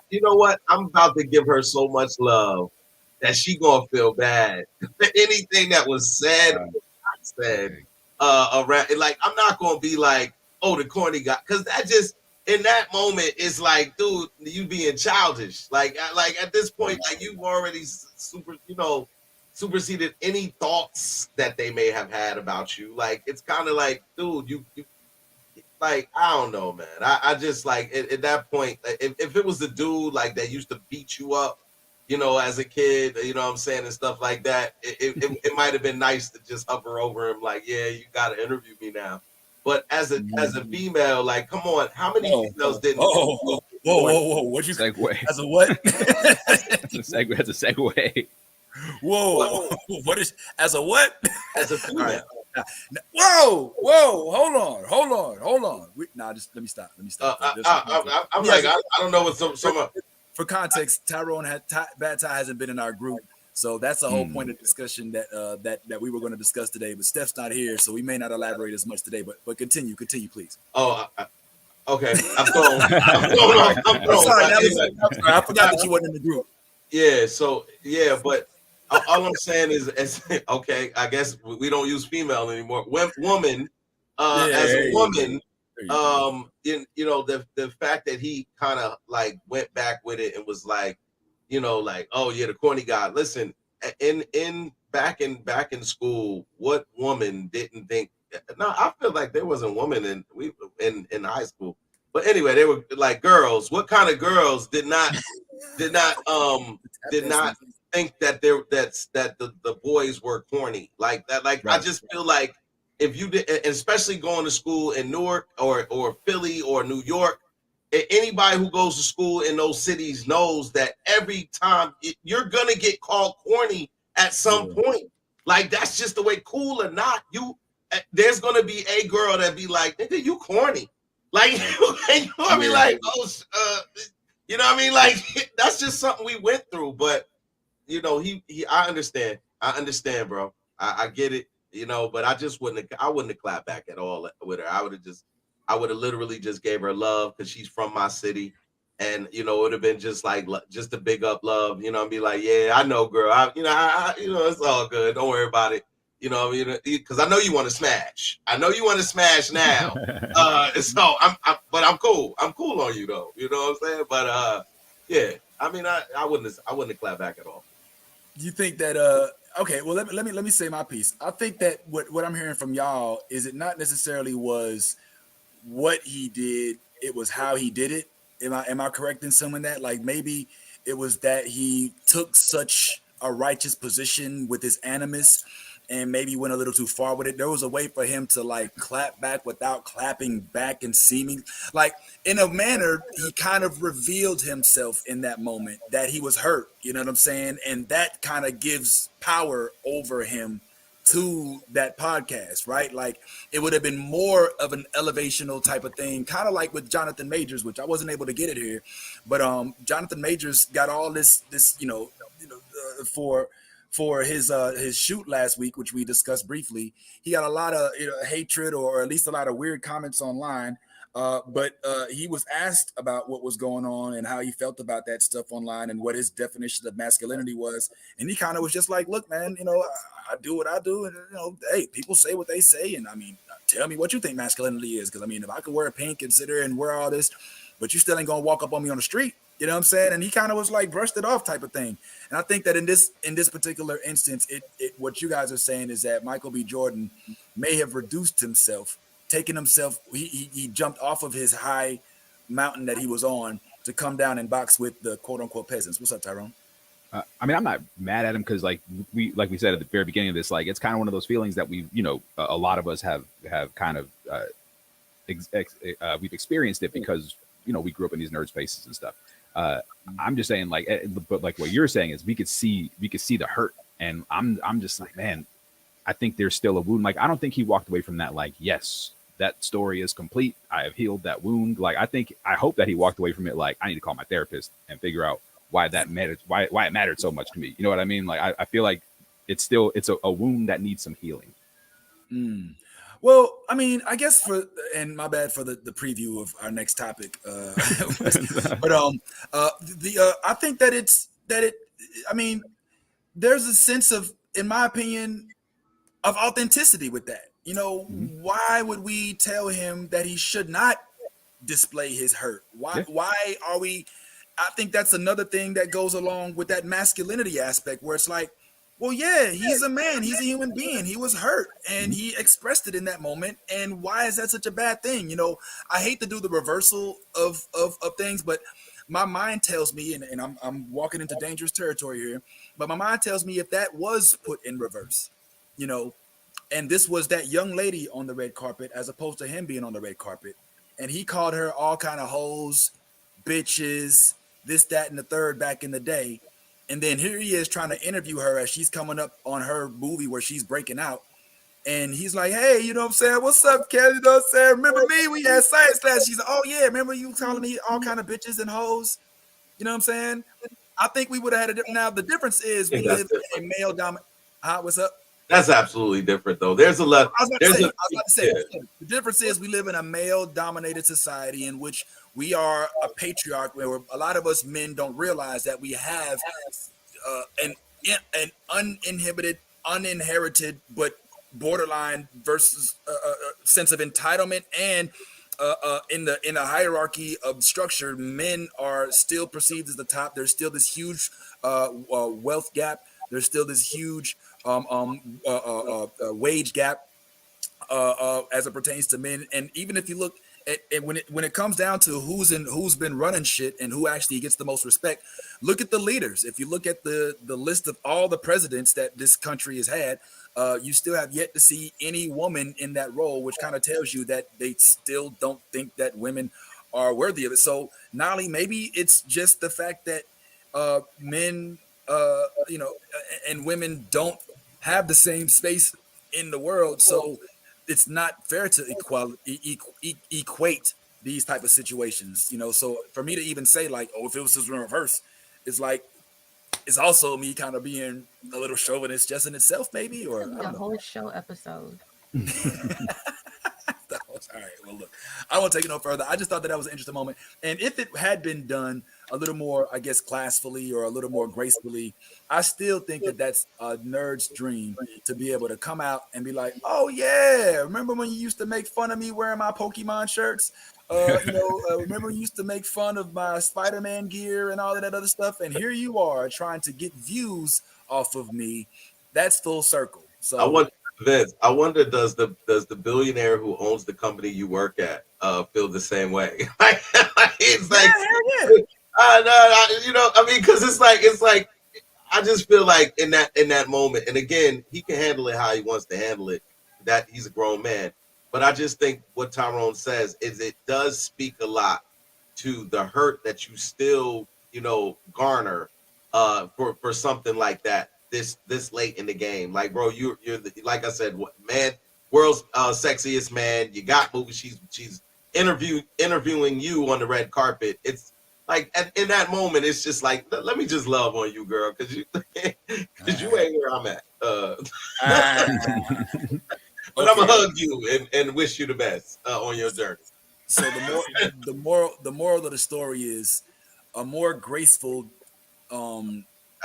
S6: You know what? I'm about to give her so much love that she gonna feel bad. Anything that was said, around, like, I'm not gonna be like, oh, the corny guy, because that just, in that moment, it's like, dude, you being childish. Like at this point, like you've already superseded any thoughts that they may have had about you. Like it's kind of like, dude, you like, I don't know, man. I just like at that point, if it was the dude like that used to beat you up, as a kid, you know what I'm saying, and stuff like that, it might have been nice to just hover over him, like, yeah, you got to interview me now. But as a female, like, come on, how many females didn't?
S1: Whoa! What you
S5: segue?
S1: As a what?
S5: That's a segue.
S1: Whoa! What is as a what?
S6: As a female.
S1: Whoa! Hold on. Just let me stop.
S6: I'm like, I don't know what some
S1: for context, Tyrone Bad Ty hasn't been in our group, so that's the whole point of discussion that we were going to discuss today. But Steph's not here, so we may not elaborate as much today. But continue, please.
S6: Oh, okay. I'm thrown. I'm
S1: sorry. I forgot that you weren't in the group.
S6: Yeah. So yeah, but all I'm saying is okay. I guess we don't use female anymore. Woman, as a woman. The fact that he kind of like went back with it and was like, like, oh yeah, the corny guy. Listen, back in school, what woman didn't think? No, I feel like there wasn't woman in high school. But anyway, they were like girls. What kind of girls did not think that the boys were corny like that? Like right. I just feel like. If you did, especially going to school in Newark or Philly or New York, anybody who goes to school in those cities knows that every time you're gonna get called corny at some point. Like that's just the way. Cool or not, there's gonna be a girl that be like, "Nigga, you corny." Like you know be like, "Oh, you know what I mean?" Like that's just something we went through. But I understand, bro. I get it. But I wouldn't have clapped back at all with her. I would have literally just gave her love because she's from my city. And, it would have been just a big up love, and be like, yeah, I know, girl. It's all good. Don't worry about it. Because I know you want to smash. I know you want to smash now. But I'm cool. I'm cool on you though. You know what I'm saying? But, yeah, I mean, I wouldn't have clapped back at all.
S1: Do you think that, okay, well, let me say my piece. I think that what I'm hearing from y'all is it not necessarily was what he did, it was how he did it. Am I correct in assuming that? Like maybe it was that he took such a righteous position with his animus and maybe went a little too far with it. There was a way for him to like clap back without clapping back and seeming like in a manner, he kind of revealed himself in that moment that he was hurt. You know what I'm saying? And that kind of gives power over him to that podcast, right? Like it would have been more of an elevational type of thing, kind of like with Jonathan Majors, which I wasn't able to get it here, but Jonathan Majors got all this for his shoot last week, which we discussed briefly. He got a lot of hatred or at least a lot of weird comments online. But he was asked about what was going on and how he felt about that stuff online and what his definition of masculinity was. And he kind of was just like, look, man, I do what I do. And, hey, people say what they say. And I mean, tell me what you think masculinity is. Because I mean, if I could wear pink and sit there and wear all this, but you still ain't going to walk up on me on the street. You know what I'm saying? And he kind of was like brushed it off type of thing. And I think that in this particular instance, what you guys are saying is that Michael B. Jordan may have reduced himself, taken himself. He jumped off of his high mountain that he was on to come down and box with the quote unquote peasants. What's up, Tyrone?
S5: I mean, I'm not mad at him because like we said at the very beginning of this, like it's kind of one of those feelings that we, a lot of us have kind of we've experienced it because we grew up in these nerd spaces and stuff. I'm just saying, like, but like what you're saying is we could see the hurt, and I'm just like, man, I think there's still a wound. Like, I don't think he walked away from that. Like, yes, that story is complete. I have healed that wound. Like, I hope that he walked away from it. Like, I need to call my therapist and figure out why that mattered, why it mattered so much to me. You know what I mean? Like, I feel like it's a wound that needs some healing.
S1: Well, I mean, I guess and my bad for the preview of our next topic. But I think that I mean, there's a sense of, in my opinion, of authenticity with that. Why would we tell him that he should not display his hurt? Why
S5: Yeah.
S1: why are we I think that's another thing that goes along with that masculinity aspect where it's like, well, yeah, he's a man, he's a human being. He was hurt and he expressed it in that moment. And why is that such a bad thing? I hate to do the reversal of things, but my mind tells me, and I'm walking into dangerous territory here, but my mind tells me if that was put in reverse, you know, and this was that young lady on the red carpet as opposed to him being on the red carpet, and he called her all kind of hoes, bitches, this, that, and the third back in the day. And then here he is trying to interview her as she's coming up on her movie where she's breaking out. And he's like, hey, you know what I'm saying? What's up, Kelly? You know what I'm saying? Remember me? We had science class. She's like, oh, yeah. Remember you calling me all kind of bitches and hoes? You know what I'm saying? I think we would have had now, the difference is
S6: I
S1: we
S6: think that's
S1: live in a
S6: different.
S1: male dominant. What's up?
S6: That's absolutely different, though. There's a lot.
S1: I was
S6: There's
S1: about
S6: a
S1: to say,
S6: yeah.
S1: the difference is we live in a male-dominated society in which we are a patriarch, where a lot of us men don't realize that we have an uninhibited, uninherited, but borderline versus sense of entitlement, and in the hierarchy of structure, men are still perceived as the top. There's still this huge wealth gap. There's still this huge wage gap as it pertains to men. And even if you look at when it comes down to who's been running shit and who actually gets the most respect, look at the leaders. If you look at the list of all the presidents that this country has had, you still have yet to see any woman in that role, which kind of tells you that they still don't think that women are worthy of it. So, Nolly, maybe it's just the fact that men, and women don't have the same space in the world. So it's not fair to equate these type of situations. So for me to even say like, oh, if it was just in reverse, it's like it's also me kind of being a little chauvinist just in itself, maybe, or I
S7: The
S1: don't know.
S7: whole show episode.
S1: All right. Well, look, I won't take it no further. I just thought that was an interesting moment. And if it had been done a little more, I guess, classfully or a little more gracefully, I still think that that's a nerd's dream to be able to come out and be like, oh, yeah, remember when you used to make fun of me wearing my Pokemon shirts? Remember you used to make fun of my Spider-Man gear and all of that other stuff? And here you are trying to get views off of me. That's full circle. So
S6: I wonder, Vince. I wonder, does the billionaire who owns the company you work at feel the same way? It's like, because it's like I just feel like in that moment, and again, he can handle it how he wants to handle it. That he's a grown man, but I just think what Tyrone says is it does speak a lot to the hurt that you still garner for something like that. This late in the game, like, bro, you're like I said, man, world's sexiest man. You got movies. She's interviewing you on the red carpet. It's like in that moment, it's just like, let me just love on you, girl, because you ain't where I'm at. But I'm gonna hug you and wish you the best on your journey.
S1: So the moral of the story is a more graceful,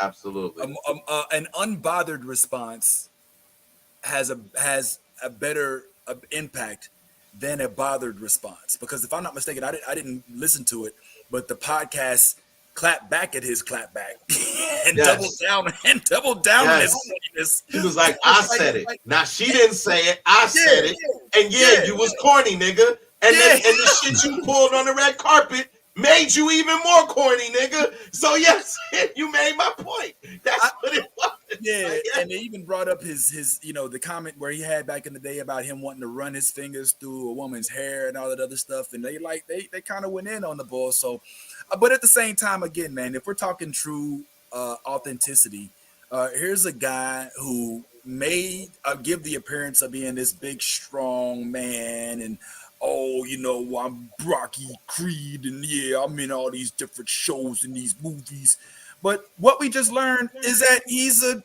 S6: absolutely,
S1: an unbothered response has a better impact than a bothered response. Because if I'm not mistaken, I didn't listen to it, but the podcast clapped back at his clap back and doubled down on his funniness.
S6: He was like, I said it. Now she didn't say it. I said it. And you was corny, nigga. And the shit you pulled on the red carpet made you even more corny, nigga. So yes, you made my point. That's what it was.
S1: Yeah, and they even brought up his the comment where he had back in the day about him wanting to run his fingers through a woman's hair and all that other stuff, and they kind of went in on the ball. So, but at the same time, again, man, if we're talking true authenticity, here's a guy who may give the appearance of being this big, strong man, and I'm Brocky Creed, and yeah, I'm in all these different shows and these movies. But what we just learned is that he's a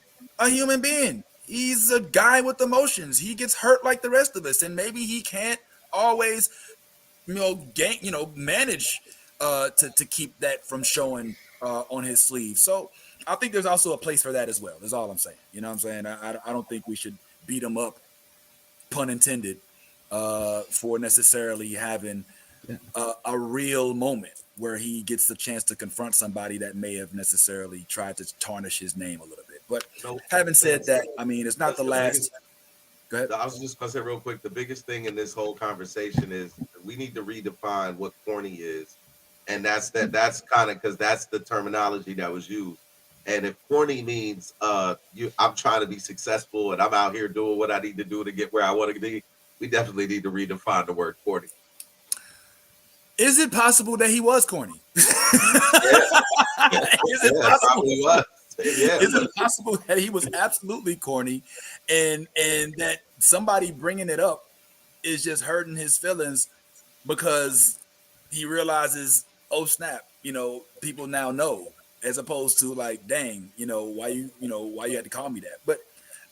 S1: human being. He's a guy with emotions. He gets hurt like the rest of us, and maybe he can't always, manage to keep that from showing on his sleeve. So I think there's also a place for that as well. That's all I'm saying. You know what I'm saying? I don't think we should beat him up, pun intended, for necessarily having a real moment where he gets the chance to confront somebody that may have necessarily tried to tarnish his name a little bit. But
S6: No,
S1: having said that, I mean, it's not
S6: that's
S1: the
S6: the biggest.
S1: last. Go ahead.
S6: I was just gonna say real quick. The biggest thing in this whole conversation is we need to redefine what corny is, and that's kind of because that's the terminology that was used. And if corny means I'm trying to be successful and I'm out here doing what I need to do to get where I want to be, we definitely need to redefine the word corny.
S1: Is it possible that he was corny?
S6: Yeah,
S1: Is it
S6: yeah,
S1: possible?
S6: probably was. Yeah,
S1: Is it possible that he was absolutely corny, and that somebody bringing it up is just hurting his feelings because he realizes, oh snap, people now know, as opposed to like, dang, why you had to call me that. But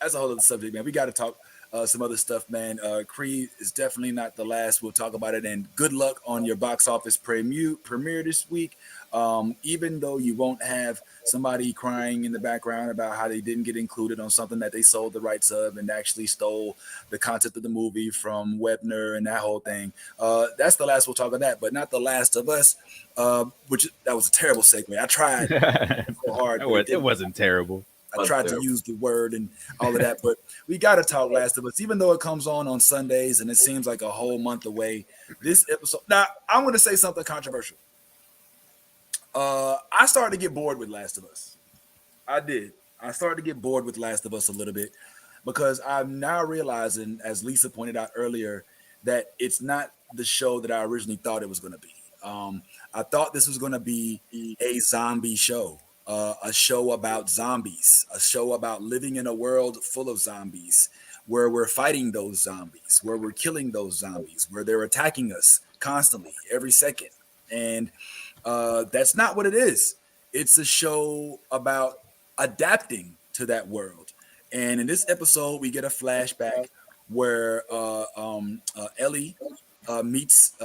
S1: that's a whole other subject, man. We got to talk some other stuff, man. Creed is definitely not the last. We'll talk about it, and good luck on your box office premiere this week. Even though you won't have somebody crying in the background about how they didn't get included on something that they sold the rights of and actually stole the concept of the movie from Webner and that whole thing. That's the last we'll talk on that, but not The Last of Us, which that was a terrible segue. I tried so hard.
S5: It wasn't terrible.
S1: I tried to use the word and all of that, but we got to talk Last of Us, even though it comes on Sundays and it seems like a whole month away. This episode, now I'm going to say something controversial. I started to get bored with Last of Us. I did. I started to get bored with Last of Us a little bit because I'm now realizing, as Lisa pointed out earlier, that it's not the show that I originally thought it was going to be. I thought this was going to be a zombie show. A show about zombies, a show about living in a world full of zombies, where we're fighting those zombies, where we're killing those zombies, where they're attacking us constantly every second. And that's not what it is. It's a show about adapting to that world. And in this episode, we get a flashback where Ellie meets,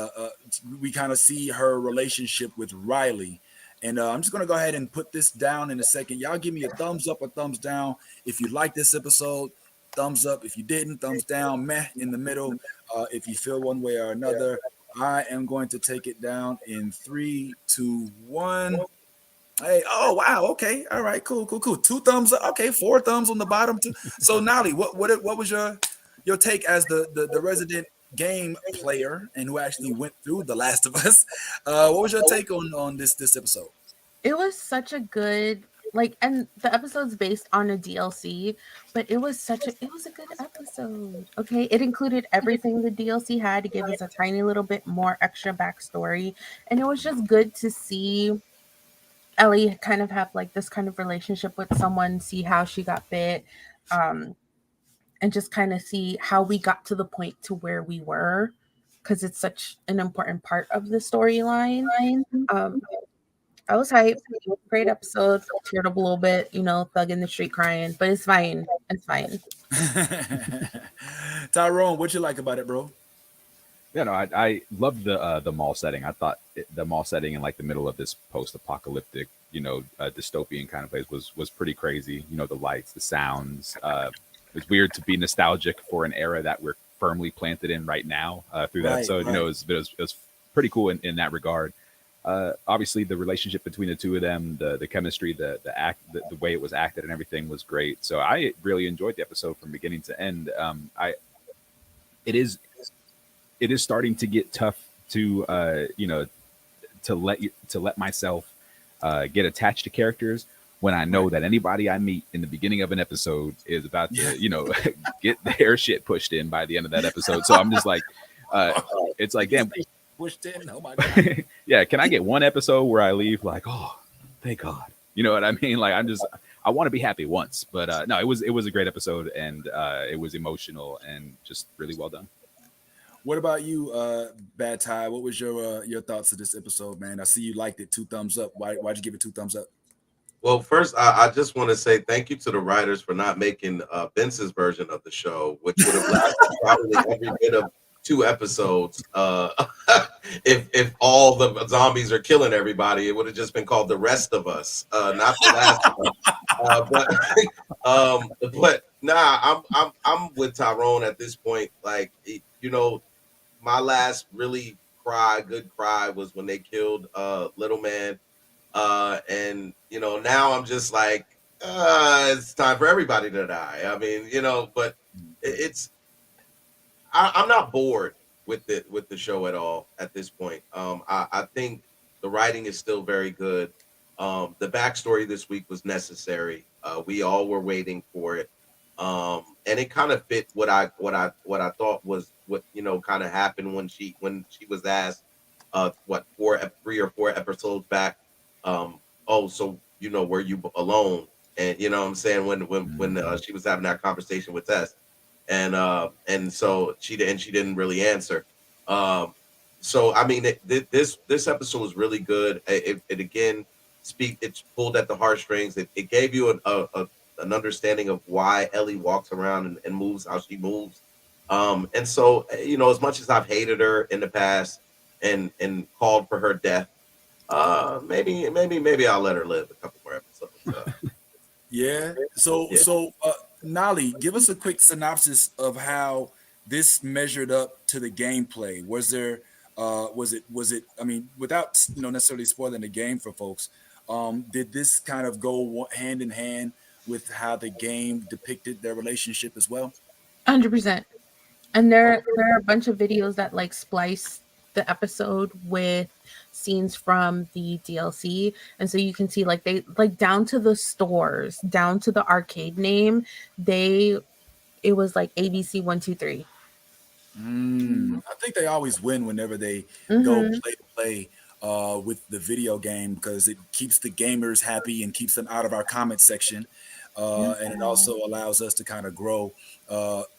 S1: we kind of see her relationship with Riley. And I'm just going to go ahead and put this down in a second. Y'all give me a thumbs up or thumbs down if you like this episode. Thumbs up if you didn't. Thumbs down, meh, in the middle. If you feel one way or another. I am going to take it down in 3, 2, 1. Hey, oh, wow. Okay. All right. Cool. 2 thumbs up. Okay. 4 thumbs on the bottom too. So, Nolly, what was your take as the resident game player and who actually went through The Last of Us? What was your take on this episode?
S7: It was such a good, and the episode's based on a DLC, but it was a good episode. Okay, it included everything the DLC had to give us a tiny little bit more extra backstory, and it was just good to see Ellie kind of have like this kind of relationship with someone, see how she got bit, and just kind of see how we got to the point to where we were, because it's such an important part of the storyline. I was hyped. It was a great episode. Teared up a little bit, thug in the street crying, but it's fine. It's fine.
S1: Tyrone, what you like about it, bro?
S5: Yeah, no, I loved the mall setting. I thought the mall setting in like the middle of this post-apocalyptic, dystopian kind of place was pretty crazy. The lights, the sounds. It's weird to be nostalgic for an era that we're firmly planted in right now through that. So it was pretty cool in that regard. Obviously, the relationship between the two of them, the chemistry, the way it was acted, and everything was great. So I really enjoyed the episode from beginning to end. It is starting to get tough to let myself get attached to characters when I know that anybody I meet in the beginning of an episode is about to get their shit pushed in by the end of that episode. So I'm just like, it's like, damn.
S1: Pushed in. Oh my god.
S5: Yeah, can I get one episode where I leave like, oh, thank God? You know what I mean? Like I want to be happy once, but no, it was a great episode, and it was emotional and just really well done.
S1: What about you, Bad Ty? What was your thoughts of this episode, man? I see you liked it. 2 thumbs up. Why'd you give it 2 thumbs up?
S6: Well, first, I just want to say thank you to the writers for not making Vince's version of the show, which would have lasted probably every bit of 2 episodes. If all the zombies are killing everybody, it would have just been called The Rest of Us, not The Last of Us. But nah, I'm with Tyrone at this point. Like, my last really good cry was when they killed Little Man. And now I'm just like, it's time for everybody to die. I mean, but it's I'm not bored with the show at all at this point. I think the writing is still very good. The backstory this week was necessary. We all were waiting for it, and it kind of fit what I thought was what kind of happened when she was asked, 3 or 4 episodes back. Oh, so were you alone? And what I'm saying when she was having that conversation with Tess, and so she didn't really answer. So I mean, this episode was really good. It again it pulled at the heartstrings. It gave you an understanding of why Ellie walks around and moves how she moves. And so as much as I've hated her in the past and called for her death, maybe I'll let her live a couple more episodes.
S1: Yeah. So Nolly, give us a quick synopsis of how this measured up to the gameplay. Was there was it I mean, without necessarily spoiling the game for folks, did this kind of go hand in hand with how the game depicted their relationship as well?
S7: 100%. And there are a bunch of videos that like splice the episode with scenes from the DLC, and so you can see like they like down to the stores, down to the arcade name, it was like ABC 123.
S1: I think they always win whenever they go play with the video game, because it keeps the gamers happy and keeps them out of our comment section. And it also allows us to kind of grow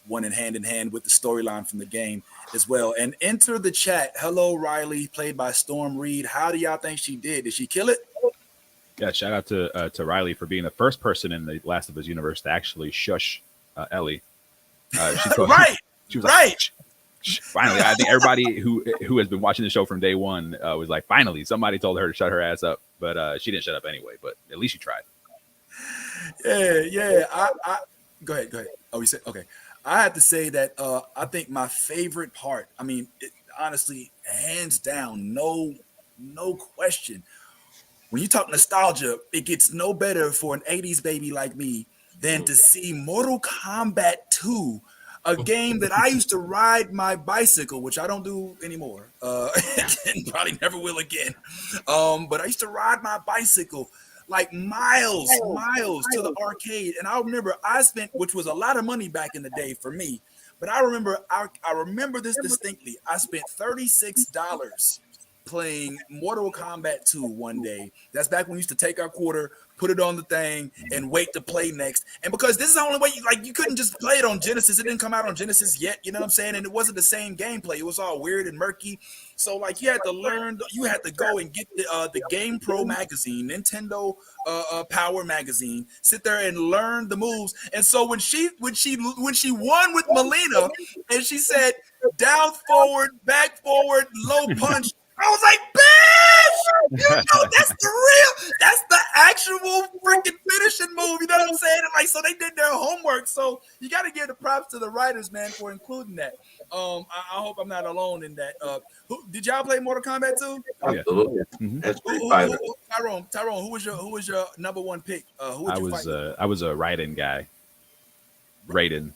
S1: one hand in hand with the storyline from the game as well. And enter the chat. Hello, Riley, played by Storm Reed. How do y'all think she did? Did she kill it?
S5: Yeah, shout out to Riley for being the first person in the Last of Us universe to actually shush Ellie.
S1: Right.
S5: She was like, right. Shh. Finally, I think everybody who has been watching the show from day one was like, finally, somebody told her to shut her ass up. But she didn't shut up anyway. But at least she tried.
S1: Yeah. I go ahead. Oh, you said okay. I have to say that I think my favorite part, I mean, honestly, hands down, no question. When you talk nostalgia, it gets no better for an 80s baby like me than to see Mortal Kombat 2, a game that I used to ride my bicycle, which I don't do anymore, and probably never will again. But I used to ride my bicycle like miles to the arcade. And I remember I spent, which was a lot of money back in the day for me, but I remember this distinctly. I spent $36 playing Mortal Kombat 2 one day. That's back when we used to take our quarter, put it on the thing, and wait to play next. And because this is the only way you couldn't just play it on Genesis. It didn't come out on Genesis yet, you know what I'm saying? And it wasn't the same gameplay. It was all weird and murky. So like you had to go and get the Game Pro magazine, Nintendo Power magazine, sit there and learn the moves. And so when she won with Melina and she said down forward, back forward, low punch, I was like, bitch, that's the actual freaking finishing move. You know what I'm saying? And like, so they did their homework. So you got to give the props to the writers, man, for including that. I hope I'm not alone in that. Did y'all play Mortal Kombat 2?
S6: Absolutely. That's pretty fire.
S1: Tyrone, who was your number one pick? I
S5: was a Raiden guy. Raiden.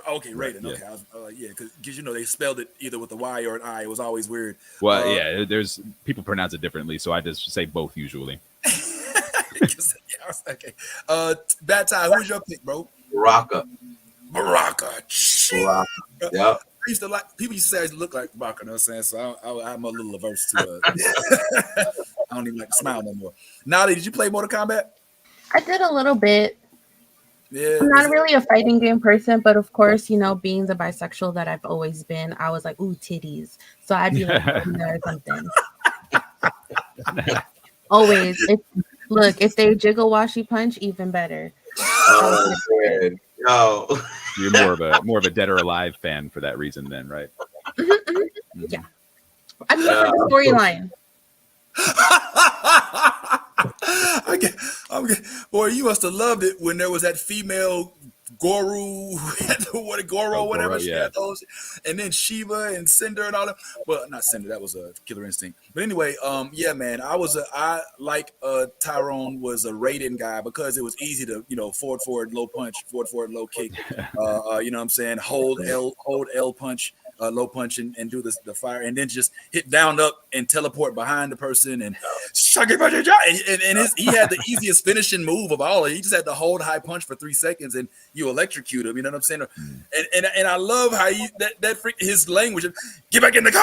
S1: Okay, Raiden. Okay, yeah, because they spelled it either with a Y or an I. It was always weird.
S5: Well, yeah, there's people pronounce it differently, so I just say both usually.
S1: Okay. Bad Tie, who's your pick, bro?
S6: Baraka.
S1: Yeah. People used to say I look like Baraka, you know what I'm saying? So I'm a little averse to I don't even like to smile no more. Nolly, did you play Mortal Kombat?
S7: I did a little bit.
S1: Yeah,
S7: I'm not really a fighting game person, but of course, being the bisexual that I've always been, I was like, ooh, titties. So I'd be like, or something. Always. If they jiggle washy punch, even better.
S6: Oh, man. No.
S5: You're more of a Dead or Alive fan for that reason then, right?
S7: Mm-hmm. Yeah. I'm here for the storyline.
S1: Boy, you must have loved it when there was that female Goro,
S5: Oh,
S1: whatever.
S5: Goro,
S1: She
S5: yeah.
S1: had those, and then Shiva and Cinder and all that. Well, not Cinder. That was a Killer Instinct. But anyway, yeah, man. I like Tyrone was a Raiden guy because it was easy to forward low punch, forward low kick. You know what I'm saying? Hold L punch. Low punch and do the fire, and then just hit down up and teleport behind the person and he had the easiest finishing move of all. He just had to hold high punch for 3 seconds and you electrocute him. You know what I'm saying? And I love how that freak his language. Get back in the car.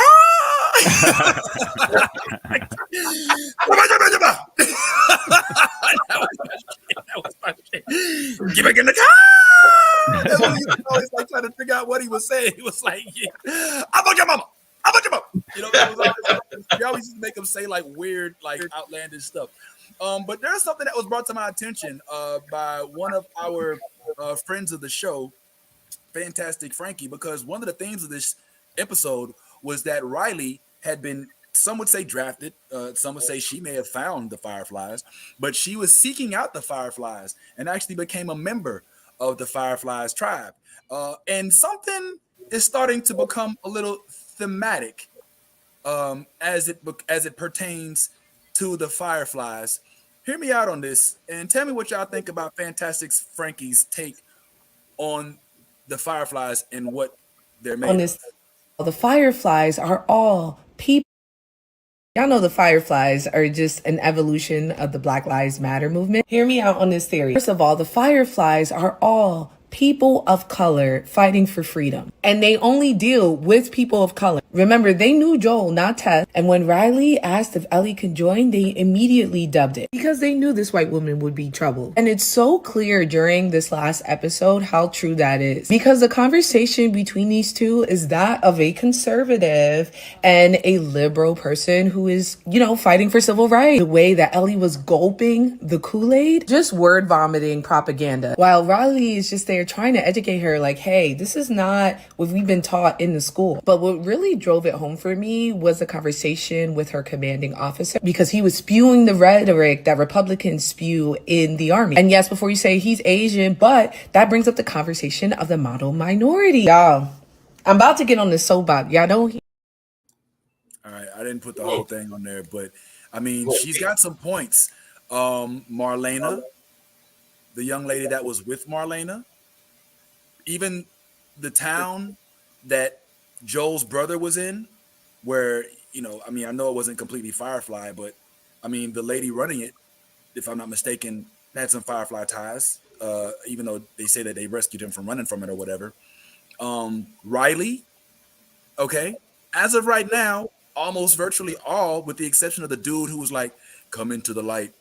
S1: That was my shit. Get back in the car. He was always like trying to figure out what he was saying. He was like, "Yeah, I'm on your mama. I'm on your mama." You know, we always used to make him say like weird, like outlandish stuff. But there's something that was brought to my attention by one of our friends of the show, Fantastic Frankie, because one of the themes of this episode was that Riley had been, some would say drafted, some would say she may have found the Fireflies, but she was seeking out the Fireflies and actually became a member of the Fireflies tribe. And something is starting to become a little thematic as it pertains to the Fireflies. Hear me out on this and tell me what y'all think about Fantastic Frankie's take on the Fireflies and what they're made
S9: On
S1: of.
S9: this, the Fireflies are all people. Y'all know the Fireflies are just an evolution of the Black Lives Matter movement. Hear me out on this theory. First of all, the Fireflies are all people of color fighting for freedom. And they only deal with people of color. Remember, they knew Joel, not Tess. And when Riley asked if Ellie could join, they immediately dubbed it because they knew this white woman would be trouble. And it's so clear during this last episode how true that is, because the conversation between these two is that of a conservative and a liberal person who is, fighting for civil rights. The way that Ellie was gulping the Kool-Aid, just word vomiting propaganda, while Riley is just there trying to educate her like, hey, this is not what we've been taught in the school. But what really drove it home for me was a conversation with her commanding officer, because he was spewing the rhetoric that Republicans spew in the army. And yes, before you say he's Asian, but that brings up the conversation of the model minority. Y'all, I'm about to get on this soapbox. Y'all know.
S1: All right, I didn't put the whole thing on there, but I mean, she's got some points. Marlena, the young lady that was with Marlena, even the town that Joel's brother was in, where, I know it wasn't completely Firefly, but I mean, the lady running it, if I'm not mistaken, had some Firefly ties, even though they say that they rescued him from running from it or whatever. Riley, okay, as of right now, almost virtually all, with the exception of the dude who was like, come into the light,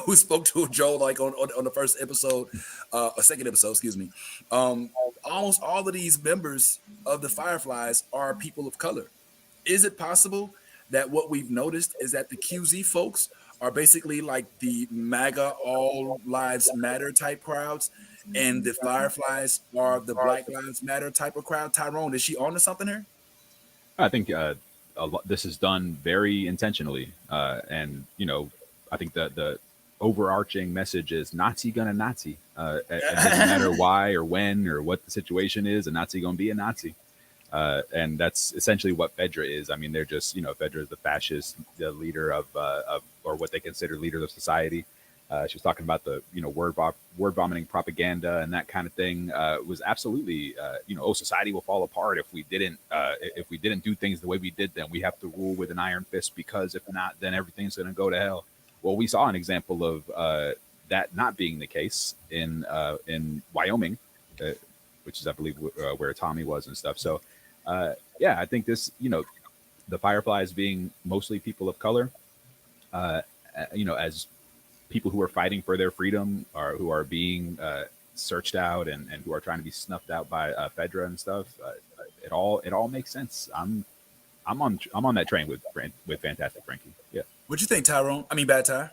S1: who spoke to Joel like on the first episode, second episode, excuse me. Almost all of these members of the Fireflies are people of color. Is it possible that what we've noticed is that the QZ folks are basically like the MAGA All Lives Matter type crowds, and the Fireflies are the Black Lives Matter type of crowd? Tyrone, is she on to something here?
S5: I think this is done very intentionally, and I think the overarching message is Nazi gonna Nazi. It doesn't matter why or when or what the situation is, a Nazi gonna be a Nazi, and that's essentially what Fedra is. I mean, they're just Fedra is the fascist, the leader of or what they consider leader of society. She was talking about the word vomiting propaganda and that kind of thing. Was absolutely society will fall apart if we didn't do things the way we did them. We have to rule with an iron fist, because if not, then everything's going to go to hell. Well, we saw an example of that not being the case in Wyoming, which is, I believe, where Tommy was and stuff. So I think this the Fireflies being mostly people of color, as people who are fighting for their freedom, or who are being searched out and who are trying to be snuffed out by Fedra and stuff. It all makes sense. I'm on that train with Fantastic Frankie. Yeah.
S1: What you think, Tyrone? I mean, Bad Ty.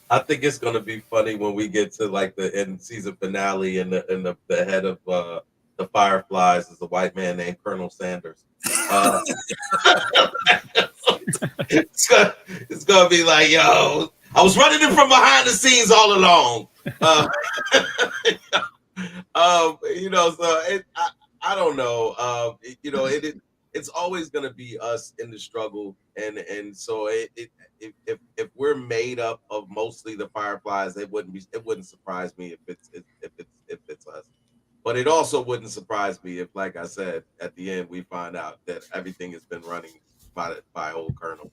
S6: I think it's gonna be funny when we get to like the end season finale, and the head of the Fireflies is a white man named Colonel Sanders. It's gonna be like, yo, I was running it from behind the scenes all along. So I don't know. It's always gonna be us in the struggle, and so if we're made up of mostly the Fireflies, it wouldn't surprise me if it's us. But it also wouldn't surprise me if, like I said, at the end we find out that everything has been running by old Colonel.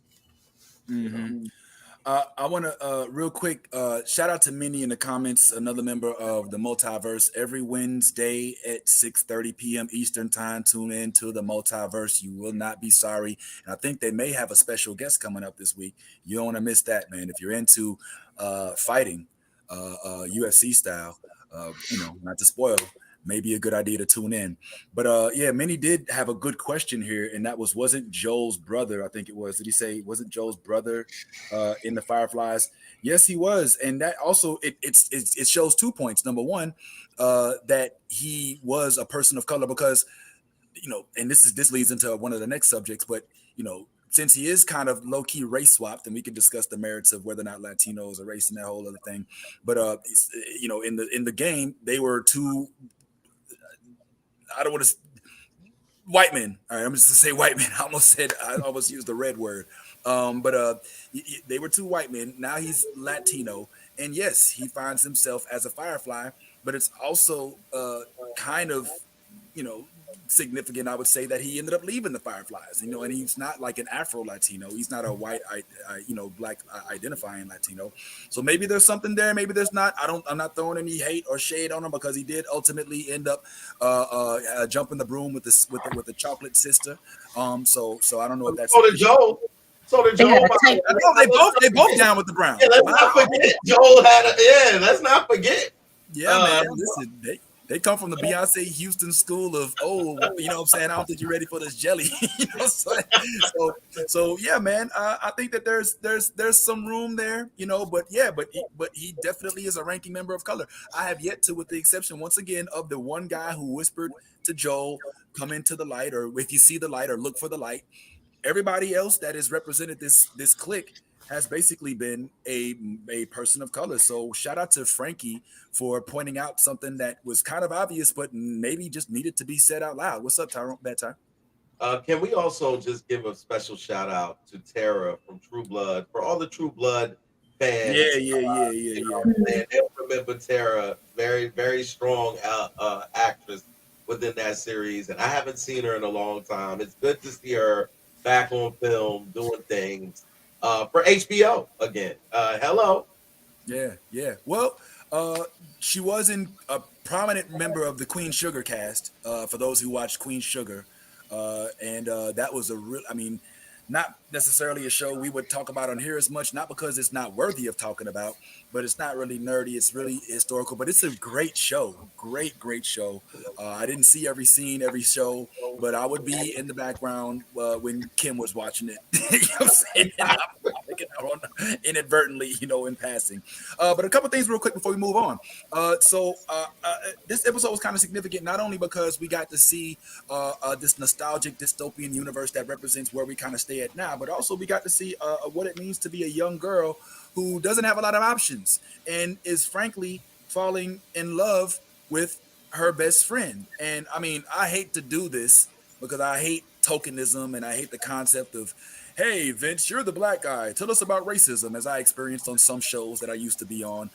S6: You know.
S1: Mm-hmm. I want to real quick shout out to Minnie in the comments, another member of the Multiverse. Every Wednesday at 6:30 p.m. Eastern Time, tune in to the Multiverse. You will not be sorry. And I think they may have a special guest coming up this week. You don't want to miss that, man. If you're into fighting, UFC style, not to spoil, maybe a good idea to tune in. But yeah, Minnie did have a good question here, and that wasn't Joel's brother? I think it was. Did he say wasn't Joel's brother in the Fireflies? Yes, he was, and that also it shows 2 points. Number one, that he was a person of color because and this leads into one of the next subjects, but since he is kind of low key race swapped, and we can discuss the merits of whether or not Latino is a race and that whole other thing. But in the game, they were two. I don't want to. White men. All right, I'm just gonna say white men. I almost used the red word. But they were two white men. Now he's Latino, and yes, he finds himself as a Firefly. But it's also kind of, significant. I would say that he ended up leaving the Fireflies. And he's not like an Afro Latino. He's not a white, black identifying Latino. So maybe there's something there. Maybe there's not. I'm not throwing any hate or shade on him because he did ultimately end up jumping the broom with the chocolate sister. So I don't know if that's.
S6: So did Joel.
S1: They both down with the Brown.
S6: Yeah, let's not forget Joel had. Let's not forget.
S1: Yeah, man. Listen, they come from the Beyonce Houston school of, you know what I'm saying? I don't think you're ready for this jelly. You know what I'm saying? So yeah, man. I think that there's some room there, but he definitely is a ranking member of color. I have yet to, with the exception once again of the one guy who whispered to Joel, come into the light, or if you see the light, or look for the light. Everybody else that has represented this clique has basically been a person of color. So shout out to Frankie for pointing out something that was kind of obvious, but maybe just needed to be said out loud. What's up, Tyrone? Bad time.
S6: Can we also just give a special shout out to Tara from True Blood for all the True Blood fans?
S1: Yeah.
S6: They'll remember Tara, very, very strong actress within that series, and I haven't seen her in a long time. It's good to see her back on film doing things for HBO again. Hello.
S1: Yeah. Well, she was a prominent member of the Queen Sugar cast. For those who watched Queen Sugar, and that was not necessarily a show we would talk about on here as much, not because it's not worthy of talking about, but it's not really nerdy. It's really historical, but it's a great show. Great show. I didn't see every scene, every show, but I would be in the background when Kim was watching it. You know what I'm saying? And I'm picking out on inadvertently, in passing. But a couple things real quick before we move on. So this episode was kind of significant, not only because we got to see this nostalgic dystopian universe that represents where we kind of stay at now, but also we got to see what it means to be a young girl who doesn't have a lot of options and is frankly falling in love with her best friend. And I hate to do this because I hate tokenism and I hate the concept of, hey, Vince, you're the black guy. Tell us about racism, as I experienced on some shows that I used to be on.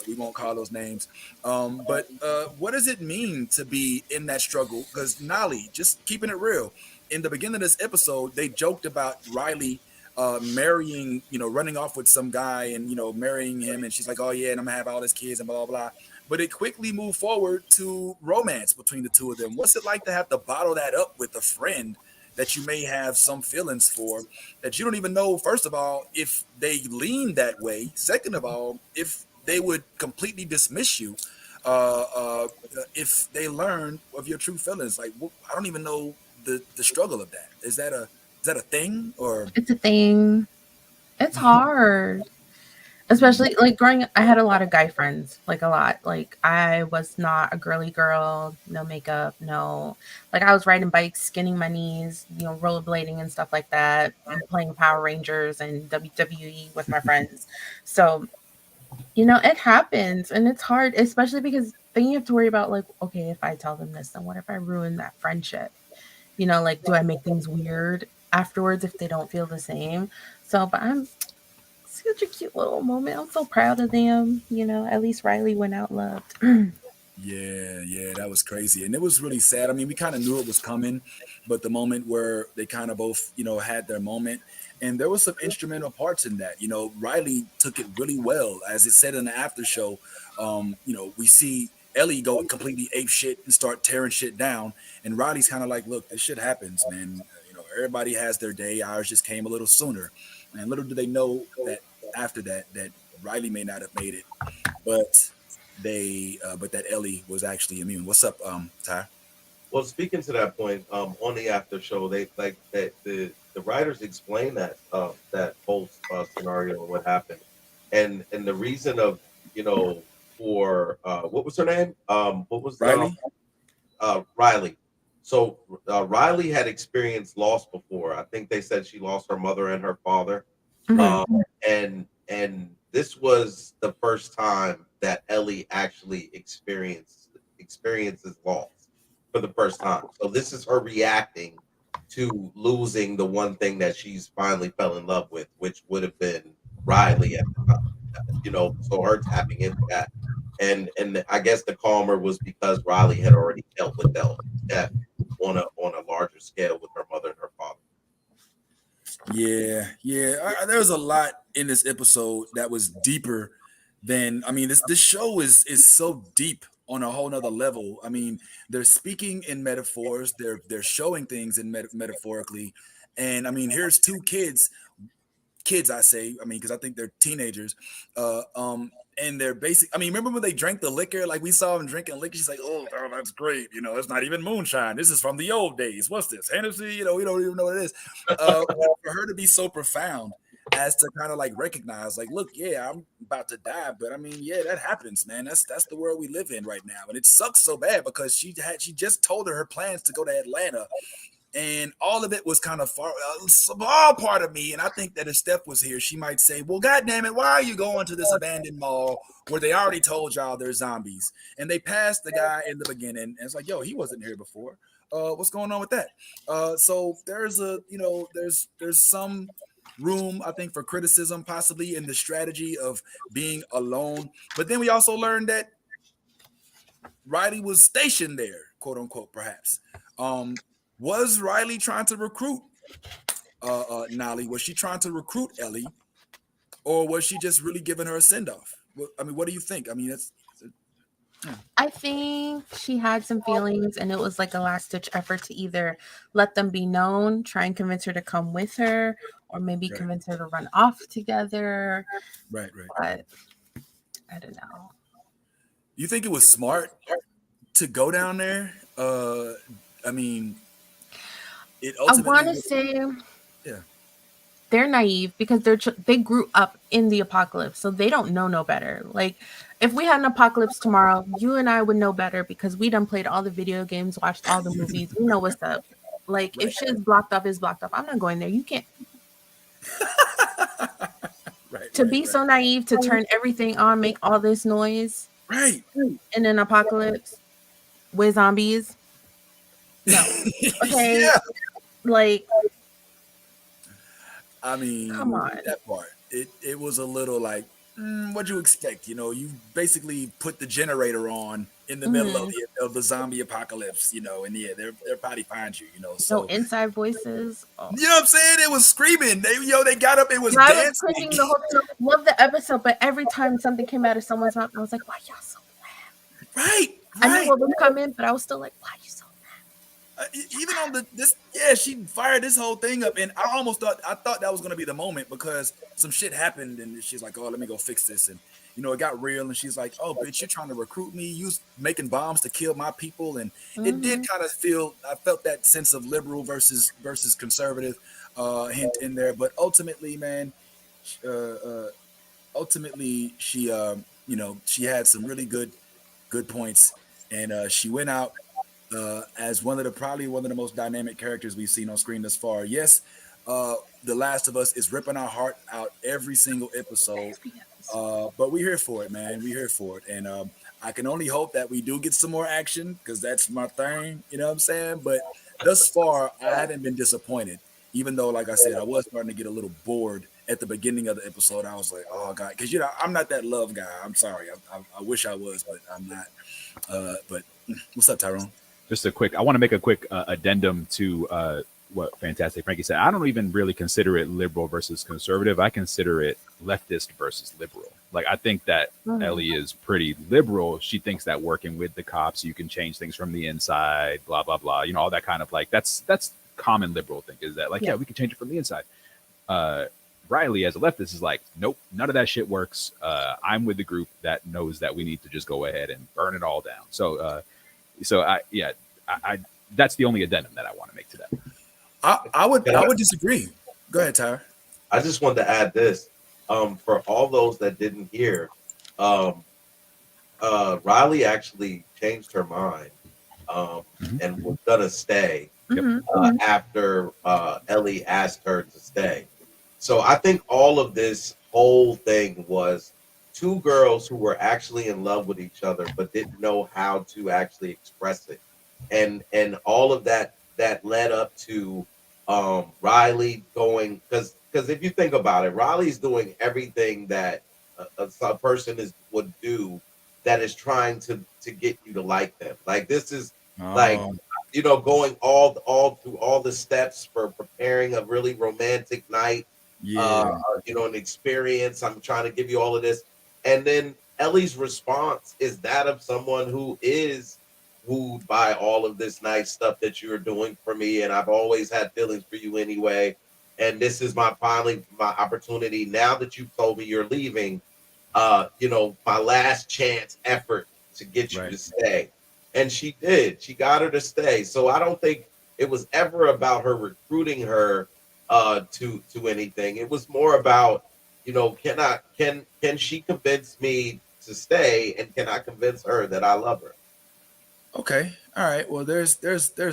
S1: We won't call those names. But what does it mean to be in that struggle? Because Nolly, just keeping it real, in the beginning of this episode, they joked about Riley marrying, running off with some guy and, marrying him. And she's like, oh, yeah, and I'm going to have all his kids and blah, blah, blah. But it quickly moved forward to romance between the two of them. What's it like to have to bottle that up with a friend that you may have some feelings for, that you don't even know, first of all, if they lean that way. Second of all, if they would completely dismiss you if they learn of your true feelings. Like, I don't even know the struggle of that. Is that a thing, or
S7: it's a thing? It's hard, especially like growing up. I had a lot of guy friends, like a lot. Like I was not a girly girl, no makeup, no. Like I was riding bikes, skinning my knees, rollerblading and stuff like that, and playing Power Rangers and WWE with my friends. So You know, it happens and it's hard, especially because then you have to worry about like, okay, if I tell them this, then what if I ruin that friendship? You know, like, do I make things weird afterwards if they don't feel the same? So, but I'm such a cute little moment. I'm so proud of them. You know, at least Riley went out loved.
S1: Yeah, that was crazy. And it was really sad. I mean, we kind of knew it was coming, but the moment where they kind of both, had their moment, and there was some instrumental parts in that. Riley took it really well. As it said in the after show, we see Ellie go completely ape shit and start tearing shit down. And Riley's kind of like, look, this shit happens, man. Everybody has their day. Ours just came a little sooner. And little do they know that after that Riley may not have made it. But but that Ellie was actually immune. What's up, Ty?
S6: Well, speaking to that point, on the after show, they like that the writers explain that whole scenario and what happened, and the reason of for what was her name? What was
S1: Riley?
S6: Riley. So Riley had experienced loss before. I think they said she lost her mother and her father, and this was the first time that Ellie actually experiences loss for the first time. So this is her reacting to losing the one thing that she's finally fell in love with, which would have been Riley at the time. So her tapping into that. And I guess the calmer was because Riley had already dealt with death on a larger scale with her mother and her father.
S1: Yeah. There's a lot in this episode that was deeper than. I mean, this show is so deep on a whole nother level. I mean, they're speaking in metaphors. They're showing things in metaphorically, and I mean, here's two kids. I say, I mean, because I think they're teenagers. And they're basic. I mean, remember when they drank the liquor? Like we saw them drinking liquor. She's like, "Oh, that's great. It's not even moonshine. This is from the old days. What's this? Hennessy? We don't even know what it is." For her to be so profound as to kind of like recognize, like, look, yeah, I'm about to die, but I mean, yeah, that happens, man. That's the world we live in right now, and it sucks so bad because she just told her plans to go to Atlanta. And all of it was kind of a small part of me. And I think that if Steph was here, she might say, well, God damn it, why are you going to this abandoned mall where they already told y'all there's zombies? And they passed the guy in the beginning. And it's like, yo, he wasn't here before. What's going on with that? So there's there's some room, I think, for criticism, possibly in the strategy of being alone. But then we also learned that Riley was stationed there, quote unquote, perhaps. Was Riley trying to recruit Nolly? Was she trying to recruit Ellie, or was she just really giving her a send off? I mean, what do you think? I mean,
S7: I think she had some feelings, and it was like a last ditch effort to either let them be known, try and convince her to come with her, or maybe convince her to run off together.
S1: Right.
S7: But I don't know.
S1: You think it was smart to go down there? I mean,
S7: I want to say, they're naive because they grew up in the apocalypse, so they don't know no better. Like, if we had an apocalypse tomorrow, you and I would know better because we done played all the video games, watched all the movies. We know what's up. Like, if shit is blocked off, I'm not going there. You can't. To be so naive to turn everything on, make all this noise, in an apocalypse with zombies. No. Okay. Like,
S1: I mean,
S7: come on.
S1: That part. It was a little like, what'd you expect? You basically put the generator on in the middle of the zombie apocalypse, and they'll probably find you, So
S7: inside voices.
S1: Oh. You know what I'm saying? It was screaming. They got up. It was dancing.
S7: I was the whole time. Love the episode, but every time something came out of someone's mouth, I was like, why y'all so loud?
S1: Right.
S7: I knew what was coming, but I was still like, why you so
S1: even on she fired this whole thing up, and I thought that was gonna be the moment because some shit happened, and she's like, "Oh, let me go fix this," and it got real, and she's like, "Oh, bitch, you're trying to recruit me? You making bombs to kill my people?" And it did kind of I felt that sense of liberal versus conservative hint in there, but ultimately, man, she she had some really good points, and she went out as probably one of the most dynamic characters we've seen on screen thus far. Yes, The Last of Us is ripping our heart out every single episode, But we're here for it, man. We're here for it, and I can only hope that we do get some more action because that's my thing. You know what I'm saying? But thus far, I haven't been disappointed. Even though, like I said, I was starting to get a little bored at the beginning of the episode. I was like, "Oh God," because I'm not that love guy. I'm sorry. I wish I was, but I'm not. But what's up, Tyrone?
S5: Just I want to make a quick addendum to what Fantastic Frankie said. I don't even really consider it liberal versus conservative. I consider it leftist versus liberal. Like, I think that Ellie is pretty liberal. She thinks that working with the cops, you can change things from the inside, blah, blah, blah. You know, all that kind of like, that's common liberal think is that like, yeah, we can change it from the inside. Riley as a leftist is like, nope, none of that shit works. I'm with the group that knows that we need to just go ahead and burn it all down. So I that's the only addendum that I want to make to that.
S1: I would disagree. Go ahead, Tyler.
S6: I just wanted to add this. For all those that didn't hear, Riley actually changed her mind and was gonna stay after Ellie asked her to stay. So I think all of this whole thing was two girls who were actually in love with each other but didn't know how to actually express it, and all of that led up to Riley going, because if you think about it, Riley's doing everything that a person would do that is trying to get you to like them. Like, this is like, going all through all the steps for preparing a really romantic night. An experience. I'm trying to give you all of this. And then Ellie's response is that of someone who is wooed by all of this nice stuff that you're doing for me. And I've always had feelings for you anyway. And this is my opportunity. Now that you've told me you're leaving, my last chance effort to get you to stay. And she did. She got her to stay. So I don't think it was ever about her recruiting her to anything. It was more about, can she convince me to stay, and can I convince her that I love her?
S1: Okay. All right. Well, there's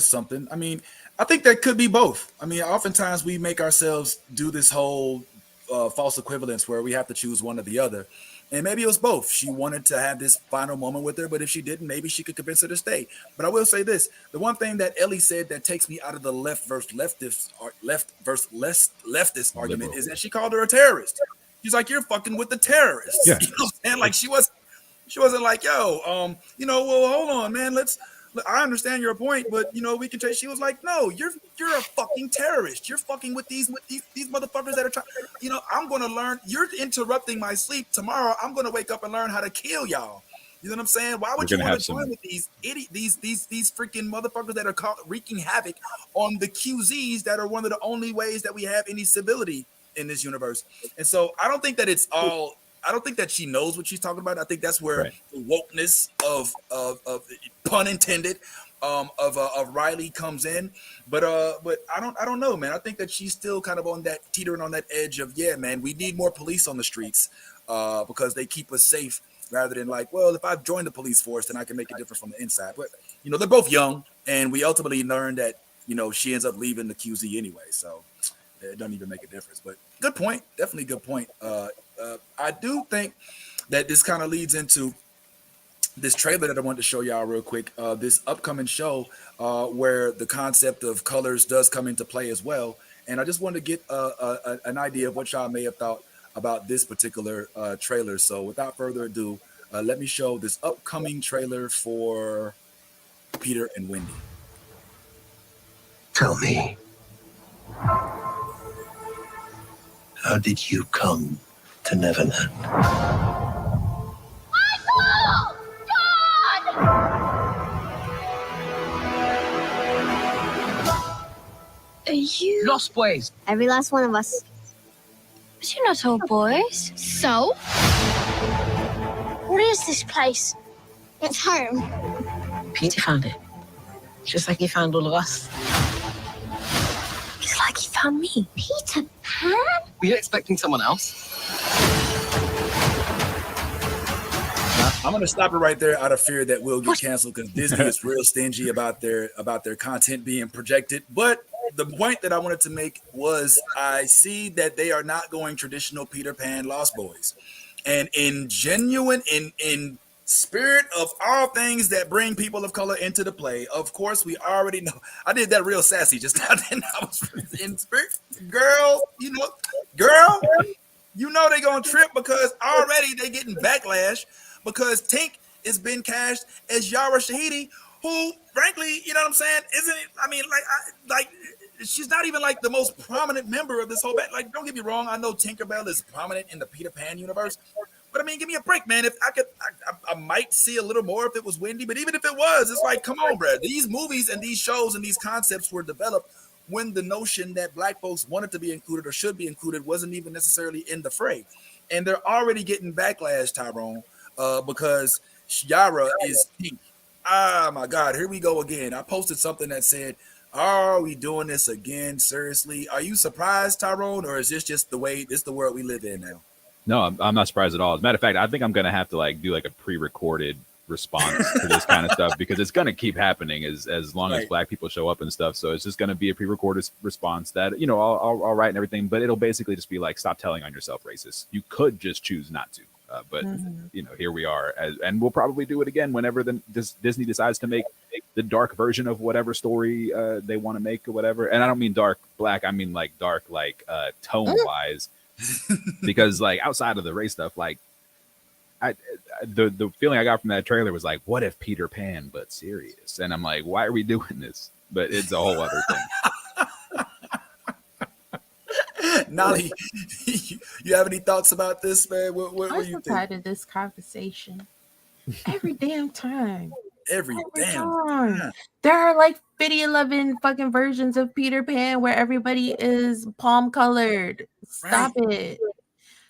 S1: something. I mean, I think that could be both. I mean, oftentimes we make ourselves do this whole false equivalence where we have to choose one or the other. And maybe it was both. She wanted to have this final moment with her, but if she didn't, maybe she could convince her to stay. But I will say this: the one thing that Ellie said that takes me out of the left versus leftist argument is that she called her a terrorist. She's like, "You're fucking with the terrorists."
S5: Yeah.
S1: You know what I'm saying? Like, she wasn't like, "Yo, well, hold on, man. I understand your point, but we can take." She was like, "No, you're a fucking terrorist. You're fucking with these motherfuckers that are trying. I'm gonna learn. You're interrupting my sleep. Tomorrow, I'm gonna wake up and learn how to kill y'all. You know what I'm saying? Why would you want to join with these freaking motherfuckers that are wreaking havoc on the QZs that are one of the only ways that we have any civility in this universe?" And so I don't think that it's all. I don't think that she knows what she's talking about. I think that's where the wokeness of pun intended of Riley comes in. But I don't know, man. I think that she's still kind of teetering on that edge of, yeah, man, we need more police on the streets because they keep us safe, rather than like, well, if I've joined the police force, then I can make a difference from the inside. But they're both young, and we ultimately learned that she ends up leaving the QZ anyway, so it doesn't even make a difference. But good point, definitely good point. I do think that this kind of leads into this trailer that I wanted to show y'all real quick. This upcoming show where the concept of colors does come into play as well. And I just wanted to get an idea of what y'all may have thought about this particular trailer. So without further ado, let me show this upcoming trailer for Peter and Wendy.
S10: Tell me, how did you come to Neverland?
S11: Are you
S10: Lost Boys.
S11: every last one of us? But you're not all boys. So? What is this place? It's home.
S10: Peter found it. Just like he found all of us.
S11: It's like he found me. Peter Pan?
S10: Were you expecting someone else?
S1: I'm going to stop it right there out of fear that we'll get canceled, because Disney is real stingy about their content being projected. But the point that I wanted to make was, I see that they are not going traditional Peter Pan Lost Boys. And in genuine, in spirit of all things that bring people of color into the play, of course, we already know. I did that real sassy just now. Then I was in spirit, girl. Girl, they're gonna trip because already they getting backlash because Tink is been cast as Yara Shahidi, who, frankly, you know what I'm saying, isn't it? I mean, like she's not even like the most prominent member of this whole back. Like, don't get me wrong, I know Tinkerbell is prominent in the Peter Pan universe, but I mean, give me a break, man. If I could, I might see a little more if it was Wendy, but even if it was, it's like, come on, bro. These movies and these shows and these concepts were developed when the notion that black folks wanted to be included or should be included wasn't even necessarily in the fray. And they're already getting backlash, Tyrone, because Yara is pink. Ah, my God, here we go again. I posted something that said, are we doing this again? Seriously? Are you surprised, Tyrone, or is this just the world we live in now?
S5: No, I'm not surprised at all. As a matter of fact, I think I'm going to have to do a pre-recorded response to this kind of stuff because it's going to keep happening as long as black people show up and stuff. So it's just going to be a pre-recorded response that, I'll write and everything, but it'll basically just be like, stop telling on yourself, racist. You could just choose not to. But here we are, and we'll probably do it again whenever Disney decides to make the dark version of whatever story they want to make or whatever. And I don't mean dark black, I mean dark tone wise, because outside of the race stuff, the feeling I got from that trailer was like, what if Peter Pan but serious? And I'm like, why are we doing this? But it's a whole other thing.
S1: Nolly, you have any thoughts about this, man? What
S7: I'm
S1: do you
S7: so
S1: think?
S7: tired of this conversation. Every damn time.
S1: Every damn
S7: time. There are 50-11 fucking versions of Peter Pan where everybody is palm colored. Stop it.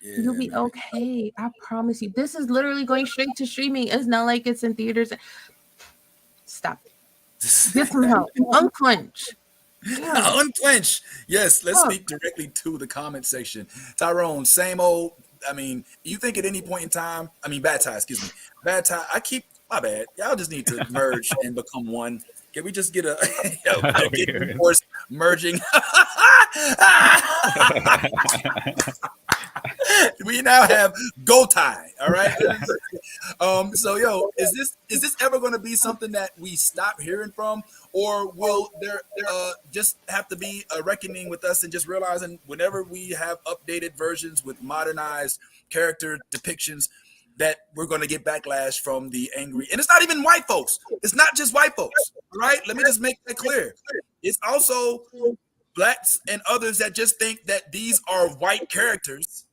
S7: Yeah, you'll be okay. I promise you. This is literally going straight to streaming. It's not like it's in theaters. Stop it. Get some help. Unclench.
S1: Yeah. Unclench. Yes, let's speak directly to the comment section. Tyrone, same old. I mean, you think at any point in time, bad tie, excuse me. Bad tie, my bad. Y'all just need to merge and become one. Can we just get a force merging? We now have go tie. All right. So is this ever going to be something that we stop hearing from, or will there just have to be a reckoning with us and just realizing whenever we have updated versions with modernized character depictions that we're going to get backlash from the angry? And it's not even white folks. It's not just white folks. Right. Let me just make that clear. It's also blacks and others that just think that these are white characters.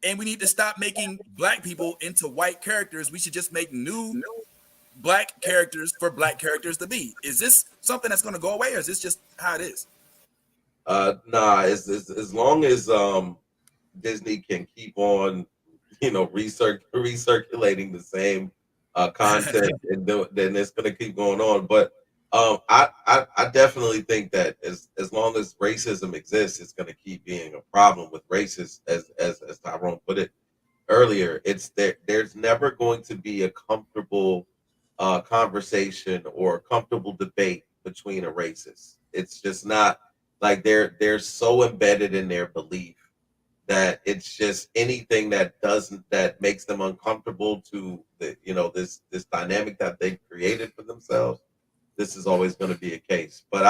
S1: And we need to stop making black people into white characters. We should just make new black characters for black characters to be. Is this something that's going to go away, or is this just how it is?
S6: Nah, as long as Disney can keep on, recirculating the same content, and then it's going to keep going on. But I definitely think that as long as racism exists, it's going to keep being a problem with racists, as Tyrone put it earlier. There's never going to be a comfortable conversation or a comfortable debate between a racist. It's just not. They're so embedded in their belief that it's just anything that makes them uncomfortable to this dynamic that they've created for themselves. This is always going to be a case. But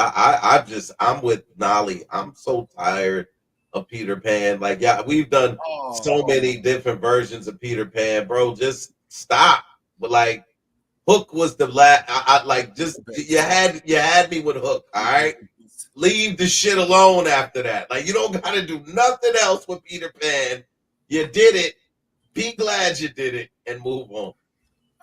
S6: I'm with Nolly. I'm so tired of Peter Pan. We've done so many different versions of Peter Pan, bro. Just stop. But Hook was the last. You had me with Hook. All right, leave the shit alone after that. You don't got to do nothing else with Peter Pan. You did it. Be glad you did it and move on.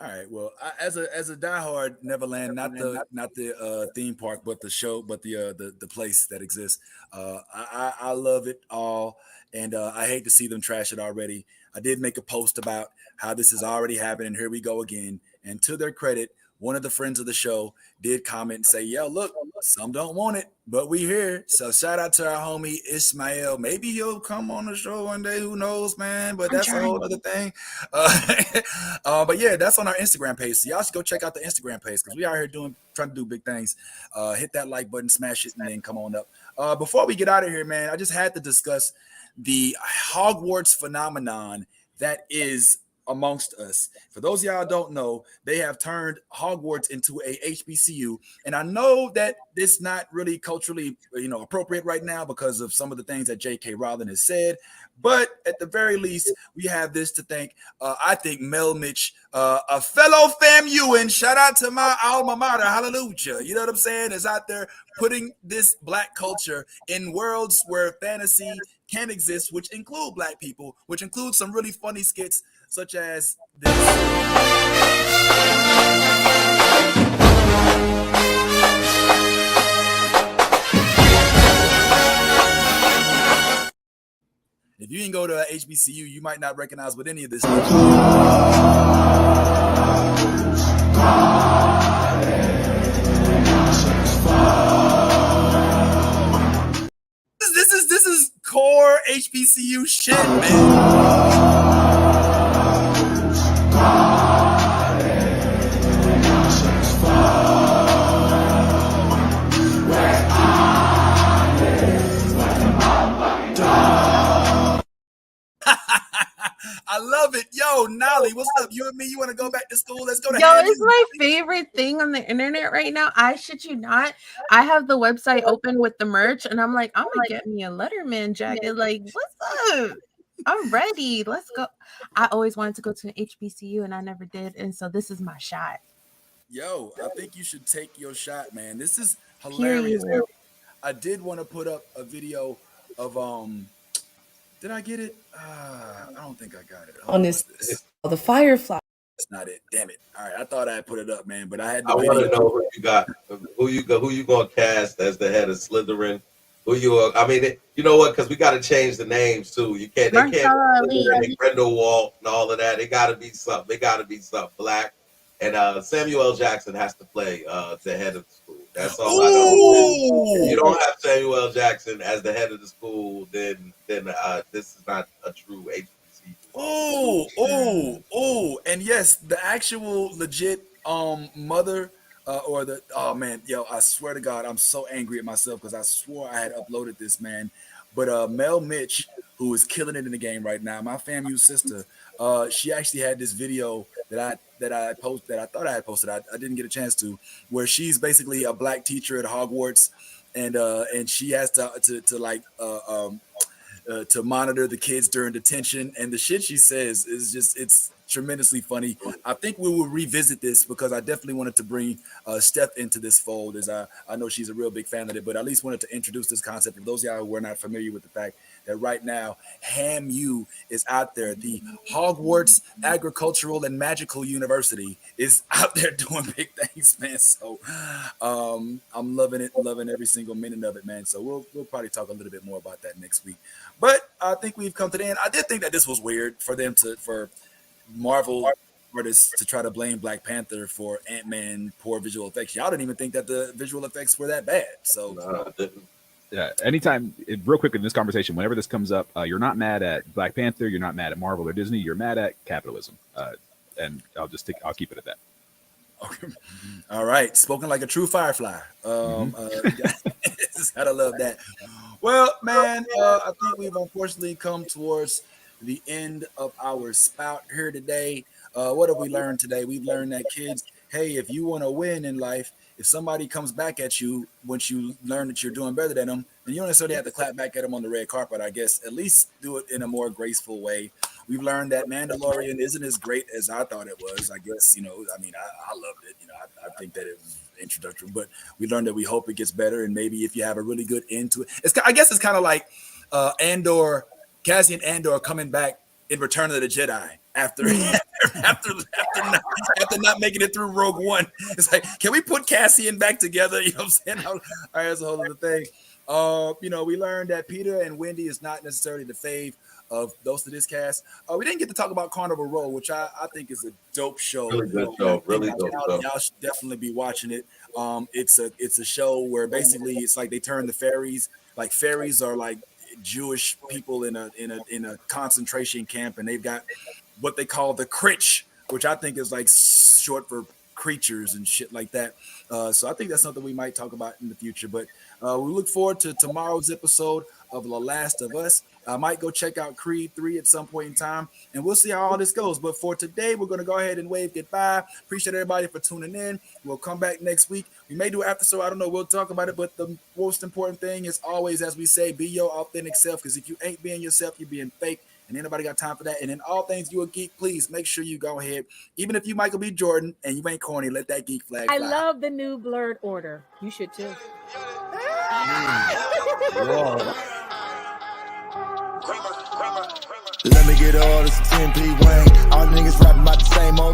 S1: All right. Well, as a diehard Neverland, not the theme park, but the show, but the place that exists. I love it all, and I hate to see them trash it already. I did make a post about how this is already happening. Here we go again. And to their credit, one of the friends of the show did comment and say, "Yo, look, some don't want it, but we here." So shout out to our homie Ismail. Maybe he'll come on the show one day. Who knows, man? But that's a whole other thing. But yeah, that's on our Instagram page. So y'all should go check out the Instagram page because we out here trying to do big things. Hit that like button, smash it, and then come on up. Before we get out of here, man, I just had to discuss the Hogwarts phenomenon that is amongst us. For those of y'all don't know, they have turned Hogwarts into a HBCU, and I know that it's not really culturally, appropriate right now because of some of the things that J.K. Rowling has said. But at the very least, we have this to thank. I think Mel Mitch, a fellow FAMU, shout out to my alma mater, hallelujah. You know what I'm saying? Is out there putting this black culture in worlds where fantasy can exist, which include black people, which include some really funny skits such as this. If you didn't go to a HBCU, you might not recognize what any of this stuff is. This is core HBCU shit, man. I love it. Yo, Nolly, what's up? You and me, you want to go back to school? Let's go to
S7: Yo, it's my favorite thing on the internet right now. I shit you not. I have the website open with the merch, and I'm like, I'm gonna get me a Letterman jacket. Like, what's up? I'm ready. Let's go. I always wanted to go to an HBCU, and I never did. And so this is my shot.
S1: Yo, I think you should take your shot, man. This is hilarious.
S7: Period.
S1: I did want to put up a video of did I get it? I don't think I got it.
S9: On this, the Firefly.
S1: That's not it. Damn it. All right, I thought I had put it up, man, but I had.
S6: I want to know who you got. Who you gonna cast as the head of Slytherin? Who you? I mean, you know what? Because we got to change the names too. You can't. They can't be Grindelwald and all of that. It got to be something. They got to be something black. And Samuel L. Jackson has to play the head of the school. That's all I know. If you don't have Samuel L. Jackson as the head of the school, then this is not a true HBCU.
S1: And yes, the actual legit mother I swear to God, I'm so angry at myself because I swore I had uploaded this, man. But Mel Mitch, who is killing it in the game right now, my FAMU sister, she actually had this video that I thought I had posted. I didn't get a chance to, where she's basically a black teacher at Hogwarts, and she has to monitor the kids during detention, and the shit she says is it's tremendously funny. I think we will revisit this because I definitely wanted to bring Steph into this fold, as I know she's a real big fan of it, but I at least wanted to introduce this concept for those of y'all who are not familiar with the fact that right now HAMU is out there. The Hogwarts Agricultural and Magical University is out there doing big things, man. So I'm loving it, loving every single minute of it, man. So we'll probably talk a little bit more about that next week. But I think we've come to the end. I did think that this was weird for Marvel artists to try to blame Black Panther for Ant-Man poor visual effects. Y'all didn't even think that the visual effects were that bad. So
S6: I didn't.
S5: Yeah, anytime, real quick in this conversation, whenever this comes up, you're not mad at Black Panther, you're not mad at Marvel or Disney, you're mad at capitalism. And I'll keep it at that.
S1: Okay. All right. Spoken like a true Firefly. Gotta love that. Well, man, I think we've unfortunately come towards the end of our spout here today. What have we learned today? We've learned that, kids, hey, if you want to win in life, if somebody comes back at you once you learn that you're doing better than them, then you don't necessarily have to clap back at them on the red carpet, I guess. At least do it in a more graceful way. We've learned that Mandalorian isn't as great as I thought it was. I guess, I loved it. I think that it was introductory, but we learned that we hope it gets better. And maybe if you have a really good end to it, I guess it's kind of like Cassian Andor coming back in Return of the Jedi after not making it through Rogue One. It's like, can we put Cassian back together? You know what I'm saying? All right, that's a whole other thing. We learned that Peter and Wendy is not necessarily the fave of those of this cast. We didn't get to talk about Carnival Row, which I think is a dope show.
S6: Really good show. Really dope show.
S1: Y'all should definitely be watching it. It's a show where basically it's like they turn the fairies, like fairies are like Jewish people in a concentration camp, and they've got what they call the Critch, which I think is like short for creatures and shit like that. So I think that's something we might talk about in the future. But we look forward to tomorrow's episode of The Last of Us. I might go check out Creed 3 at some point in time, and we'll see how all this goes. But for today, we're going to go ahead and wave goodbye. Appreciate everybody for tuning in. We'll come back next week. We may do after, so I don't know. We'll talk about it. But the most important thing is always, as we say, be your authentic self, because if you ain't being yourself, you're being fake. And anybody got time for that. And in all things you a geek, please make sure you go ahead. Even if you Michael B. Jordan and you ain't corny, let that geek flag fly.
S2: I love the new blurred order. You should too.
S3: Let me get all this 10p Wayne. All niggas rapping about the same old